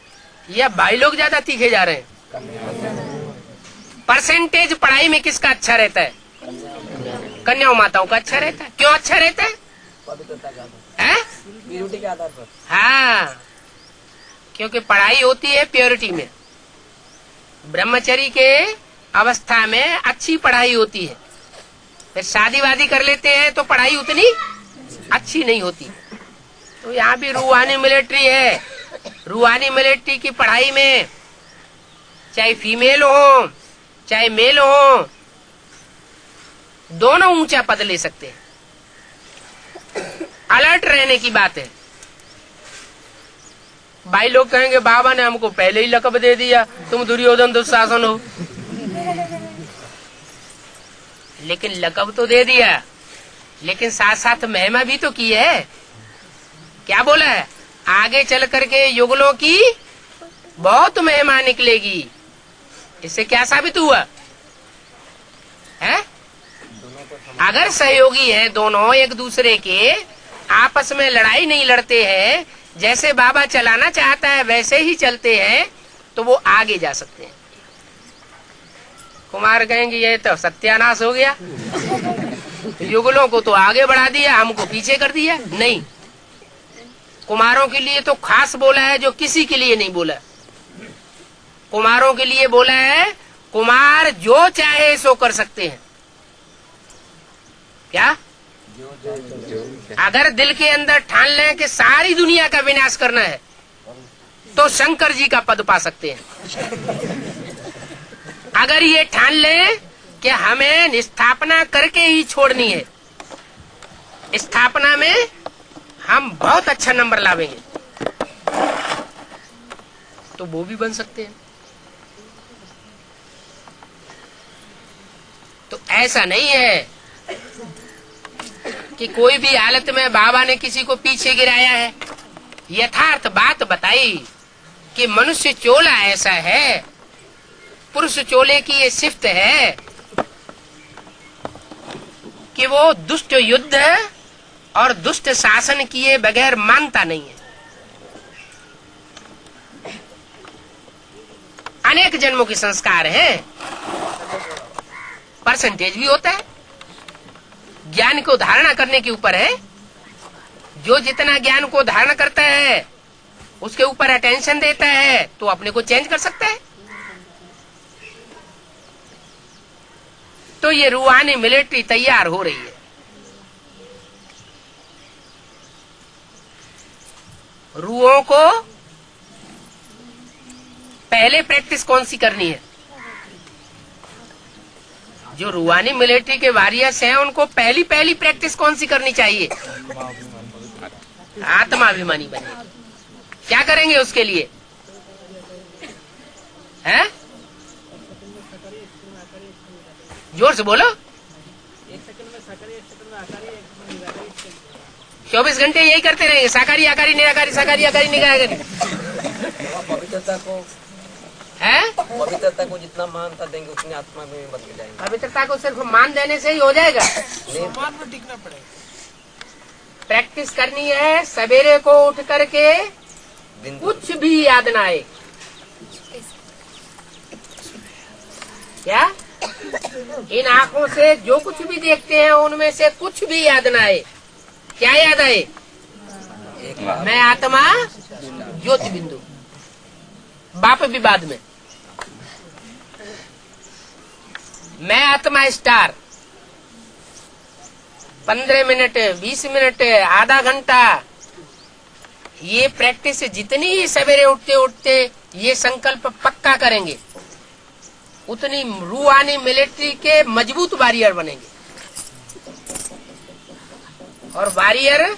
या भाई लोग ज्यादा तीखे जा रहे हैं? परसेंटेज पढ़ाई में किसका अच्छा रहता है? कन्याओं माताओं का अच्छा रहता है। क्यों अच्छा रहता है? प्योरिटी के आधार पर। हाँ, क्योंकि पढ़ाई होती है प्योरिटी में। ब्रह्मचर्य के अवस्था में अच्छी पढ़ाई होती है, फिर शादी वादी कर लेते हैं तो पढ़ाई उतनी अच्छी नहीं होती। तो यहाँ भी रूहानी मिलिट्री है। रूहानी मिलिट्री की पढ़ाई में चाहे फीमेल हो चाहे मेल हो, दोनों ऊंचा पद ले सकते हैं। अलर्ट रहने की बात है। भाई लोग कहेंगे बाबा ने हमको पहले ही लकब दे दिया, तुम दुर्योधन दुशासन हो। लेकिन लकब तो दे दिया, लेकिन साथ साथ महिमा भी तो की है। क्या बोला है? आगे चल करके युगलों की बहुत महिमा निकलेगी। इससे क्या साबित हुआ है? अगर सहयोगी हैं दोनों एक दूसरे के, आपस में लड़ाई नहीं लड़ते हैं, जैसे बाबा चलाना चाहता है वैसे ही चलते हैं, तो वो आगे जा सकते हैं। कुमार कहेंगे ये तो सत्यानाश हो गया, युगलों को तो आगे बढ़ा दिया, हमको पीछे कर दिया। नहीं, कुमारों के लिए तो खास बोला है जो किसी के लिए नहीं बोला। कुमारों के लिए बोला है, कुमार जो चाहे सो कर सकते हैं। क्या? अगर दिल के अंदर ठान लें कि सारी दुनिया का विनाश करना है, तो शंकर जी का पद पा सकते हैं। अगर ये ठान लें कि हमें स्थापना करके ही छोड़नी है, स्थापना में हम बहुत अच्छा नंबर लावेंगे, तो वो भी बन सकते हैं। तो ऐसा नहीं है कि कोई भी हालत में बाबा ने किसी को पीछे गिराया है। यथार्थ बात बताई कि मनुष्य चोला ऐसा है, पुरुष चोले की ये सिफ्त है कि वो दुष्ट युद्ध और दुष्ट शासन किए बगैर मानता नहीं है। अनेक जन्मों के संस्कार हैं, परसेंटेज भी होता है, ज्ञान को धारणा करने के ऊपर है। जो जितना ज्ञान को धारण करता है उसके ऊपर अटेंशन देता है तो अपने को चेंज कर सकता है। तो ये रूहानी मिलिट्री तैयार हो रही है। रूहों को पहले प्रैक्टिस कौन सी करनी है? जो रूहानी मिलिट्री के वॉरियर्स हैं उनको पहली प्रैक्टिस कौन सी करनी चाहिए? आत्माभिमानी बने। क्या करेंगे उसके लिए? हैं? जोर से बोलो। 24 घंटे यही करते रहेंगे, साकारी आकारी निराकारी, साकारी आकारी निराकारी। पवित्रता को है? पवित्रता को जितना मानता देंगे उतनी आत्मा में बदल जाएंगे। पवित्रता को सिर्फ मान देने से ही हो जाएगा? मान में टिकना पड़ेगा। प्रैक्टिस करनी है। सवेरे को उठ करके कुछ भी याद ना आए। क्या? इन आंखों से जो कुछ भी देखते हैं उनमें से कुछ भी याद ना आए। क्या याद आए? मैं आत्मा ज्योति बिंदु। बाप भी बाद में। मैं आत्मा स्टार। 15 मिनट, 20 मिनट, आधा घंटा, ये प्रैक्टिस जितनी ही सवेरे उठते उठते ये संकल्प पक्का करेंगे, उतनी रूहानी मिलिट्री के मजबूत वॉरियर बनेंगे। और वॉरियर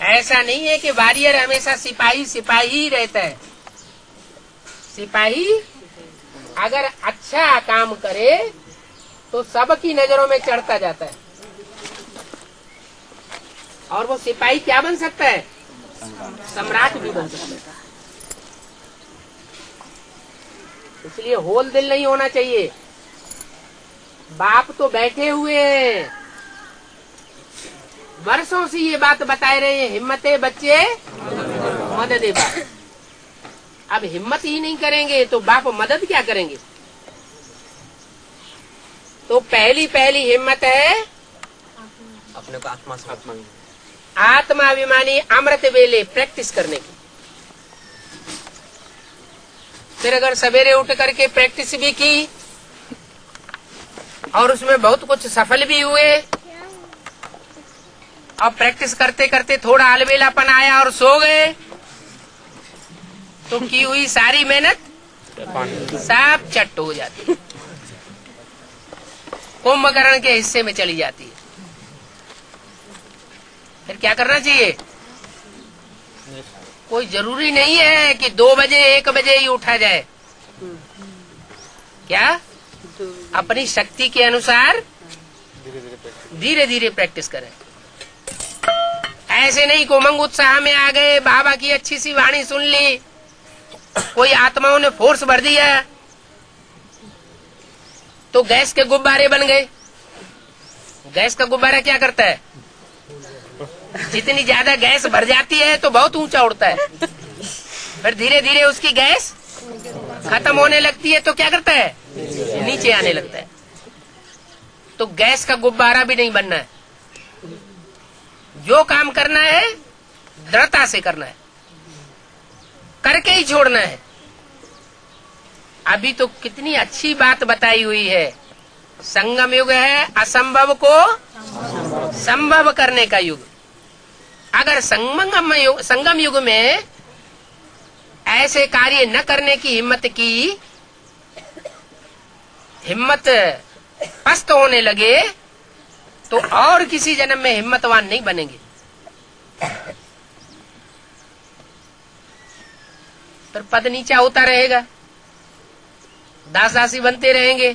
ऐसा नहीं है कि वॉरियर हमेशा सिपाही सिपाही ही रहता है। सिपाही अगर अच्छा काम करे तो सबकी नजरों में चढ़ता जाता है। और वो सिपाही क्या बन सकता है? सम्राट भी बन सकता है। इसलिए होल दिल नहीं होना चाहिए। बाप तो बैठे हुए हैं, वर्षों से ये बात बताए रहे हैं, हिम्मते बच्चे मदद बाप। अब हिम्मत ही नहीं करेंगे तो बाप मदद क्या करेंगे? तो पहली हिम्मत है अपने को आत्मा से आत्माभिमानी अमृत वेले प्रैक्टिस करने की। फिर अगर सवेरे उठ करके प्रैक्टिस भी की और उसमें बहुत कुछ सफल भी हुए, और प्रैक्टिस करते करते थोड़ा अलबेलापन आया और सो गए, तो की हुई सारी मेहनत सब चट हो जाती, कुंभकर्ण के हिस्से में चली जाती है। फिर क्या करना चाहिए? कोई जरूरी नहीं है कि 2 बजे 1 बजे ही उठा जाए। क्या? अपनी शक्ति के अनुसार धीरे धीरे प्रैक्टिस करें। ऐसे नहीं को उमंग उत्साह में आ गए, बाबा की अच्छी सी वाणी सुन ली, कोई आत्माओं ने फोर्स भर दिया तो गैस के गुब्बारे बन गए। गैस का गुब्बारा क्या करता है? जितनी ज्यादा गैस भर जाती है तो बहुत ऊंचा उड़ता है, फिर धीरे धीरे उसकी गैस खत्म होने लगती है तो क्या करता है? नीचे आने लगता है। तो गैस का गुब्बारा भी नहीं बनना है। जो काम करना है दृढ़ता से करना है, करके ही छोड़ना है। अभी तो कितनी अच्छी बात बताई हुई है। संगम युग है असंभव को संभव करने का युग। अगर संगम युग में ऐसे कार्य न करने की हिम्मत पस्त होने लगे तो और किसी जन्म में हिम्मतवान नहीं बनेंगे। फिर पद नीचा होता रहेगा, दास दासी बनते रहेंगे,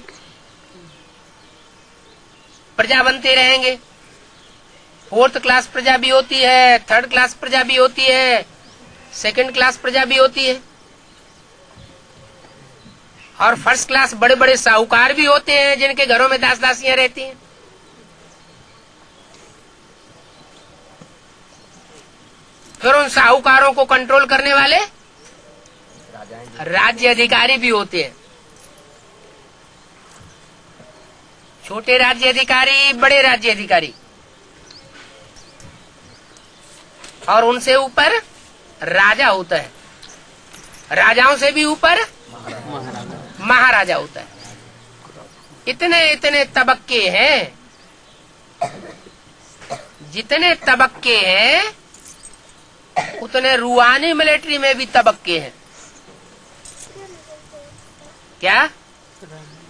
प्रजा बनते रहेंगे। 4th क्लास प्रजा भी होती है, 3rd क्लास प्रजा भी होती है, 2nd क्लास प्रजा भी होती है, और 1st क्लास बड़े बड़े साहूकार भी होते हैं जिनके घरों में दास दासियां रहती हैं। फिर उन साहूकारों को कंट्रोल करने वाले राज्य अधिकारी भी होते हैं। छोटे राज्य अधिकारी, बड़े राज्य अधिकारी, और उनसे ऊपर राजा होता है। राजाओं से भी ऊपर महाराजा होता है। इतने इतने तबक्के हैं, जितने तबक्के हैं उतने रूहानी मिलिट्री में भी तबक्के हैं। क्या?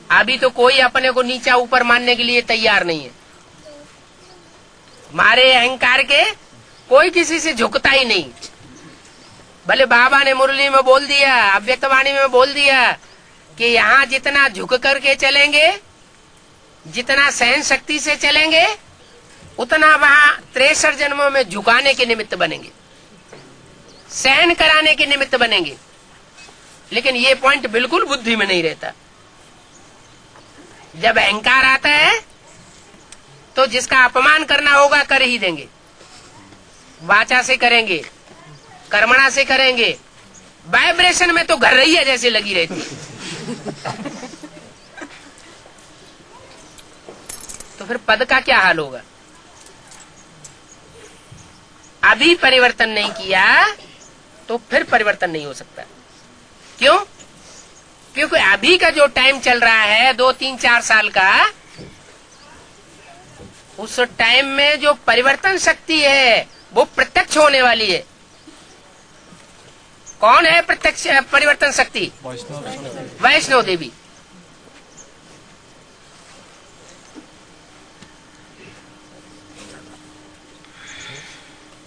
अभी तो कोई अपने को नीचा ऊपर मानने के लिए तैयार नहीं है। मारे अहंकार के कोई किसी से झुकता ही नहीं। भले बाबा ने मुरली में बोल दिया, अव्यक्तवाणी में बोल दिया कि यहाँ जितना झुक करके चलेंगे, जितना सहन शक्ति से चलेंगे, उतना वहाँ 63 जन्मों में झुकाने के निमित्त बनेंगे, सहन कराने के निमित्त बनेंगे। लेकिन ये पॉइंट बिल्कुल बुद्धि में नहीं रहता। जब अहंकार आता है तो जिसका अपमान करना होगा कर ही देंगे। वाचा से करेंगे, कर्मणा से करेंगे, वाइब्रेशन में तो घर रही है जैसे लगी रहती है। तो फिर पद का क्या हाल होगा? अभी परिवर्तन नहीं किया तो फिर परिवर्तन नहीं हो सकता। क्यों? क्योंकि अभी का जो टाइम चल रहा है 2, 3, 4 साल का, उस टाइम में जो परिवर्तन शक्ति है वो प्रत्यक्ष होने वाली है। कौन है प्रत्यक्ष परिवर्तन शक्ति? वैष्णव देवी।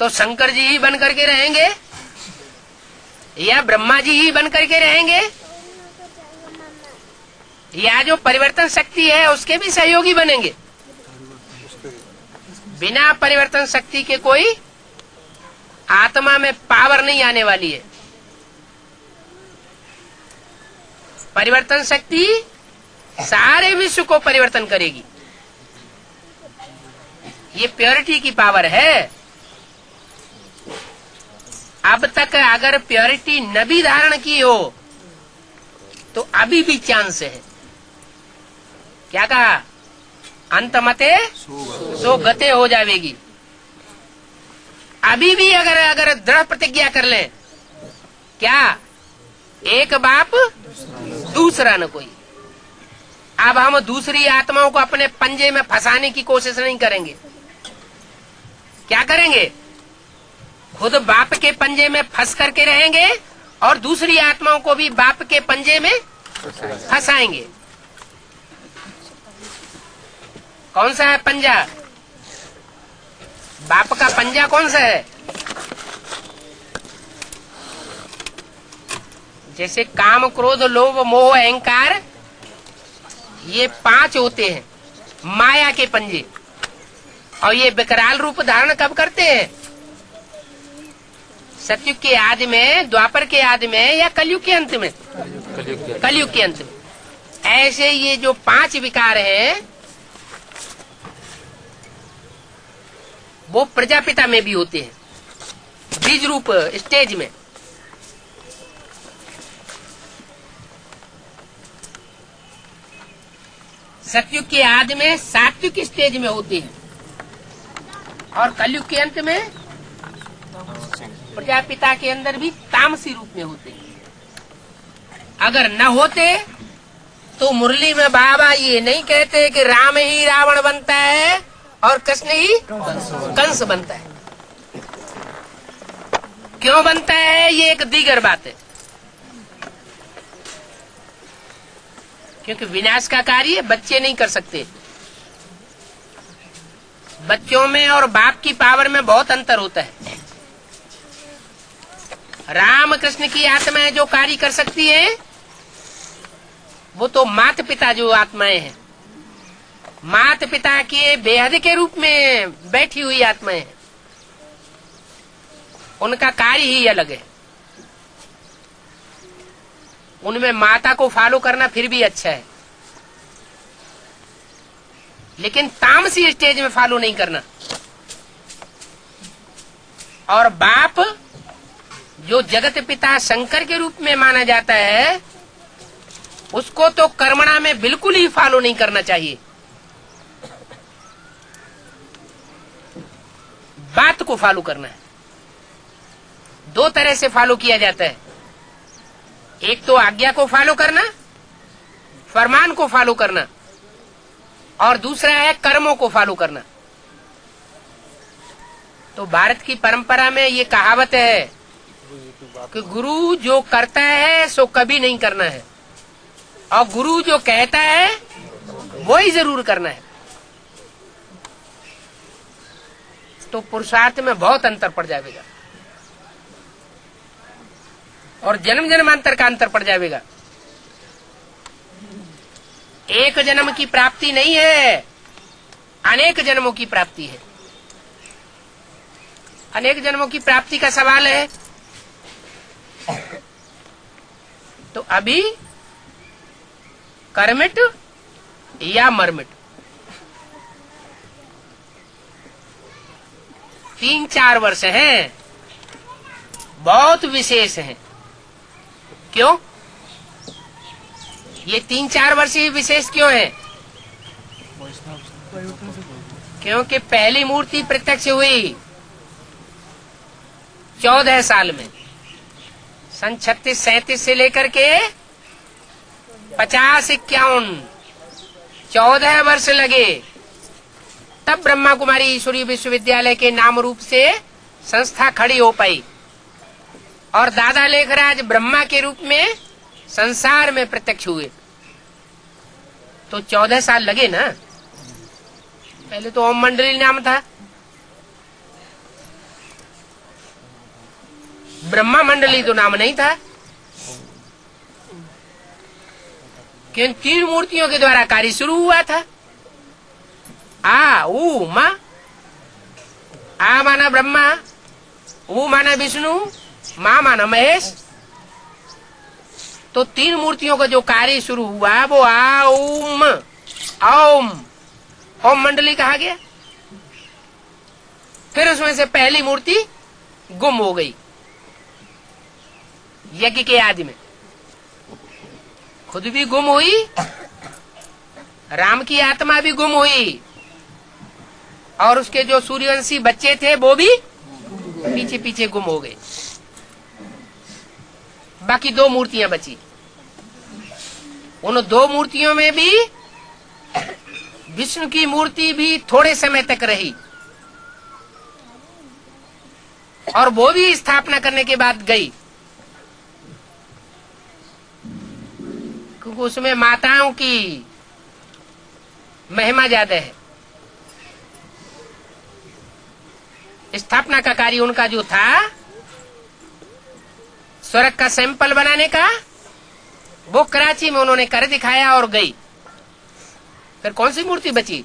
तो शंकर जी ही बन करके रहेंगे या ब्रह्मा जी ही बन करके रहेंगे, या जो परिवर्तन शक्ति है उसके भी सहयोगी बनेंगे? बिना परिवर्तन शक्ति के कोई आत्मा में पावर नहीं आने वाली है। परिवर्तन शक्ति सारे विश्व को परिवर्तन करेगी। ये प्योरिटी की पावर है। अब तक अगर प्योरिटी न भी धारण की हो तो अभी भी चांस है। क्या कहा? अंत मते सो गते हो जाएगी। अभी भी अगर दृढ़ प्रतिज्ञा कर लें, क्या? एक बाप दूसरा न कोई। अब हम दूसरी आत्माओं को अपने पंजे में फंसाने की कोशिश नहीं करेंगे। क्या करेंगे? खुद बाप के पंजे में फंस करके रहेंगे और दूसरी आत्माओं को भी बाप के पंजे में फंसाएंगे। कौन सा है पंजा? बाप का पंजा कौन सा है? जैसे काम, क्रोध, लोभ, मोह, अहंकार, ये 5 होते हैं माया के पंजे। और ये विकराल रूप धारण कब करते हैं? सतयुग के आदि में, द्वापर के आदि में, या कलयुग के अंत में? कलयुग के अंत में। ऐसे ये जो 5 विकार हैं वो प्रजापिता में भी होते हैं, बीज रूप स्टेज में। सतयुग के आदि में सात्विक स्टेज में होते हैं और कलयुग के अंत में प्रजापिता के अंदर भी तामसी रूप में होते हैं। अगर न होते तो मुरली में बाबा ये नहीं कहते कि राम ही रावण बनता है और कृष्ण ही कंस बनता है। क्यों बनता है ये एक दीगर बात है, क्योंकि विनाश का कार्य बच्चे नहीं कर सकते। बच्चों में और बाप की पावर में बहुत अंतर होता है। राम कृष्ण की आत्माएं जो कार्य कर सकती है वो तो माता पिता जो आत्माएं हैं, माता पिता के बेहद के रूप में बैठी हुई आत्माएं हैं, उनका कार्य ही अलग है। उनमें माता को फॉलो करना फिर भी अच्छा है, लेकिन तामसी स्टेज में फॉलो नहीं करना। और बाप जो जगत पिता शंकर के रूप में माना जाता है उसको तो कर्मणा में बिल्कुल ही फॉलो नहीं करना चाहिए। बात को फॉलो करना है। 2 तरह से फॉलो किया जाता है, एक तो आज्ञा को फॉलो करना, फरमान को फॉलो करना, और दूसरा है कर्मों को फॉलो करना। तो भारत की परंपरा में ये कहावत है कि गुरु जो करता है सो कभी नहीं करना है, और गुरु जो कहता है वो ही जरूर करना है। तो पुरुषार्थ में बहुत अंतर पड़ जाएगा और जन्म जन्मांतर का अंतर पड़ जाएगा। एक जन्म की प्राप्ति नहीं है, अनेक जन्मों की प्राप्ति है। अनेक जन्मों की प्राप्ति का सवाल है। तो अभी कर्मिट या मरमिट 3-4 वर्ष हैं, बहुत विशेष हैं। क्यों ये 3-4 वर्ष ही विशेष क्यों है? क्योंकि पहली मूर्ति प्रत्यक्ष हुई 14 साल में, सन 36-37 से लेकर के 50-51 14 वर्ष लगे। तब ब्रह्मा कुमारी ईश्वरीय विश्वविद्यालय के नाम रूप से संस्था खड़ी हो पाई और दादा लेखराज ब्रह्मा के रूप में संसार में प्रत्यक्ष हुए। तो 14 साल लगे ना। पहले तो ओम मंडली नाम था, ब्रह्मा मंडली तो नाम नहीं था। किन 3 मूर्तियों के द्वारा कार्य शुरू हुआ था। आ ऊ मा, आ माना ब्रह्मा, ऊ माना विष्णु, मां माना महेश। तो 3 मूर्तियों का जो कार्य शुरू हुआ वो आ ओम ओम मंडली कहा गया। फिर उसमें से पहली मूर्ति गुम हो गई यज्ञ के आदि में, खुद भी गुम हुई, राम की आत्मा भी गुम हुई, और उसके जो सूर्यवंशी बच्चे थे वो भी पीछे पीछे गुम हो गए। बाकी 2 मूर्तियां बची। उन 2 मूर्तियों में भी विष्णु की मूर्ति भी थोड़े समय तक रही और वो भी स्थापना करने के बाद गई, क्योंकि उसमें माताओं की महिमा ज्यादा है। स्थापना का कार्य उनका जो था स्वर्ग का सैंपल बनाने का, वो कराची में उन्होंने कर दिखाया और गई। फिर कौन सी मूर्ति बची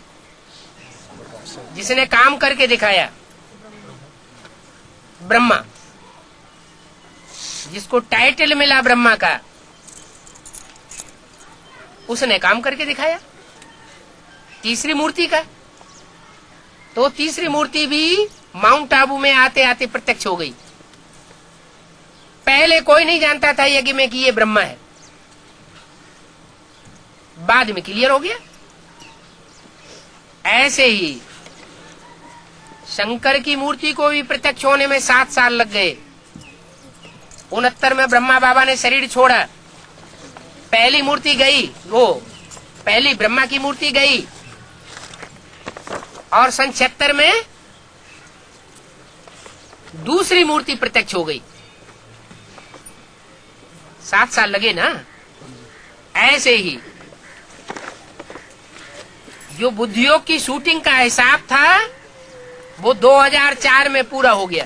जिसने काम करके दिखाया? ब्रह्मा, जिसको टाइटल मिला ब्रह्मा का, उसने काम करके दिखाया। तीसरी मूर्ति का, तो तीसरी मूर्ति भी माउंट आबू में आते आते प्रत्यक्ष हो गई। पहले कोई नहीं जानता था यज्ञ में कि ये ब्रह्मा है, बाद में क्लियर हो गया। ऐसे ही शंकर की मूर्ति को भी प्रत्यक्ष होने में 7 साल लग गए। 69 में ब्रह्मा बाबा ने शरीर छोड़ा, पहली मूर्ति गई, वो पहली ब्रह्मा की मूर्ति गई, और सन 76 में दूसरी मूर्ति प्रत्यक्ष हो गई। 7 साल लगे ना। ऐसे ही जो बुद्धियोग की शूटिंग का हिसाब था वो 2004 में पूरा हो गया।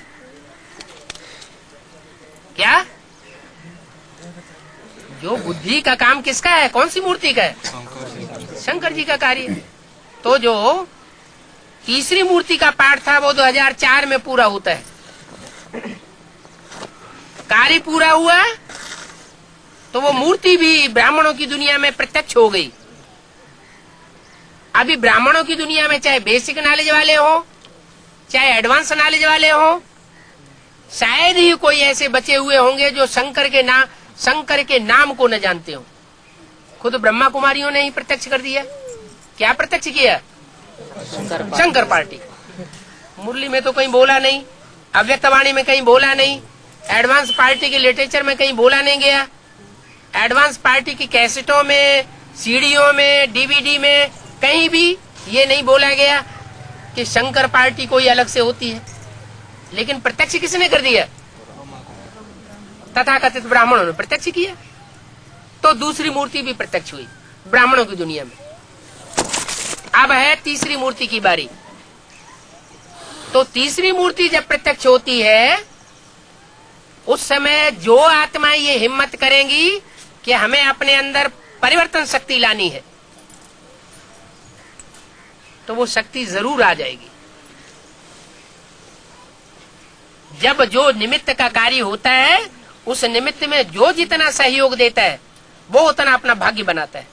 क्या? जो बुद्धि का काम किसका है? कौन सी मूर्ति का है? शंकर जी का कार्य। तो जो तीसरी मूर्ति का पाठ था वो 2004 में पूरा होता है। कार्य पूरा हुआ तो वो मूर्ति भी ब्राह्मणों की दुनिया में प्रत्यक्ष हो गई। अभी ब्राह्मणों की दुनिया में चाहे बेसिक नॉलेज वाले हो चाहे एडवांस नॉलेज वाले हो, शायद ही कोई ऐसे बचे हुए होंगे जो शंकर के नाम को न जानते हो। खुद ब्रह्मा कुमारियों ने ही प्रत्यक्ष कर दिया। क्या प्रत्यक्ष किया? शंकर पार्टी। मुरली में तो कहीं बोला नहीं, अव्यक्तवाणी में कहीं बोला नहीं, एडवांस पार्टी के लिटरेचर में कहीं बोला नहीं गया, एडवांस पार्टी की कैसेटों में, सीडीओ में, डीवीडी में कहीं भी ये नहीं बोला गया कि शंकर पार्टी कोई अलग से होती है। लेकिन प्रत्यक्ष किसने कर दिया? तथाकथित ब्राह्मणों ने प्रत्यक्ष किया। तो दूसरी मूर्ति भी प्रत्यक्ष हुई ब्राह्मणों की दुनिया में। अब है तीसरी मूर्ति की बारी। तो तीसरी मूर्ति जब प्रत्यक्ष होती है उस समय जो आत्माएं ये हिम्मत करेंगी कि हमें अपने अंदर परिवर्तन शक्ति लानी है, तो वो शक्ति जरूर आ जाएगी। जब जो निमित्त का कार्य होता है उस निमित्त में जो जितना सहयोग देता है वो उतना अपना भाग्य बनाता है।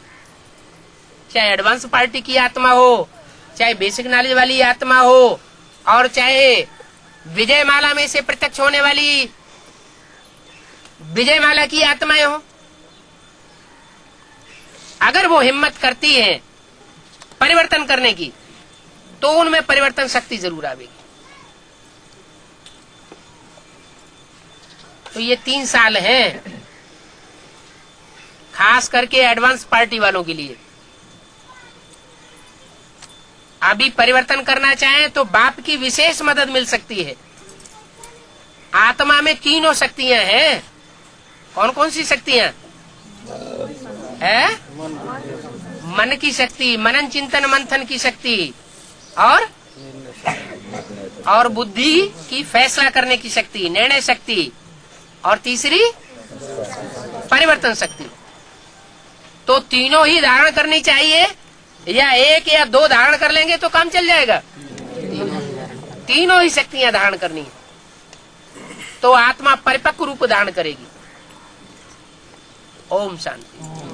चाहे एडवांस पार्टी की आत्मा हो, चाहे बेसिक नॉलेज वाली आत्मा हो, और चाहे विजय माला में से प्रत्यक्ष होने वाली विजय माला की आत्माएं हो, अगर वो हिम्मत करती हैं परिवर्तन करने की तो उनमें परिवर्तन शक्ति जरूर आवेगी। तो ये 3 साल हैं खास करके एडवांस पार्टी वालों के लिए। अभी परिवर्तन करना चाहें तो बाप की विशेष मदद मिल सकती है। आत्मा में 3 शक्तियां हैं। कौन कौन सी शक्तियां है? मन की शक्ति, मनन चिंतन मंथन की शक्ति, और बुद्धि की फैसला करने की शक्ति, निर्णय शक्ति, और तीसरी परिवर्तन शक्ति। तो तीनों ही धारण करनी चाहिए, या 1 या 2 धारण कर लेंगे तो काम चल जाएगा। तीनों ही शक्तियां धारण करनी है तो आत्मा परिपक्व रूप धारण करेगी। ओम शांति।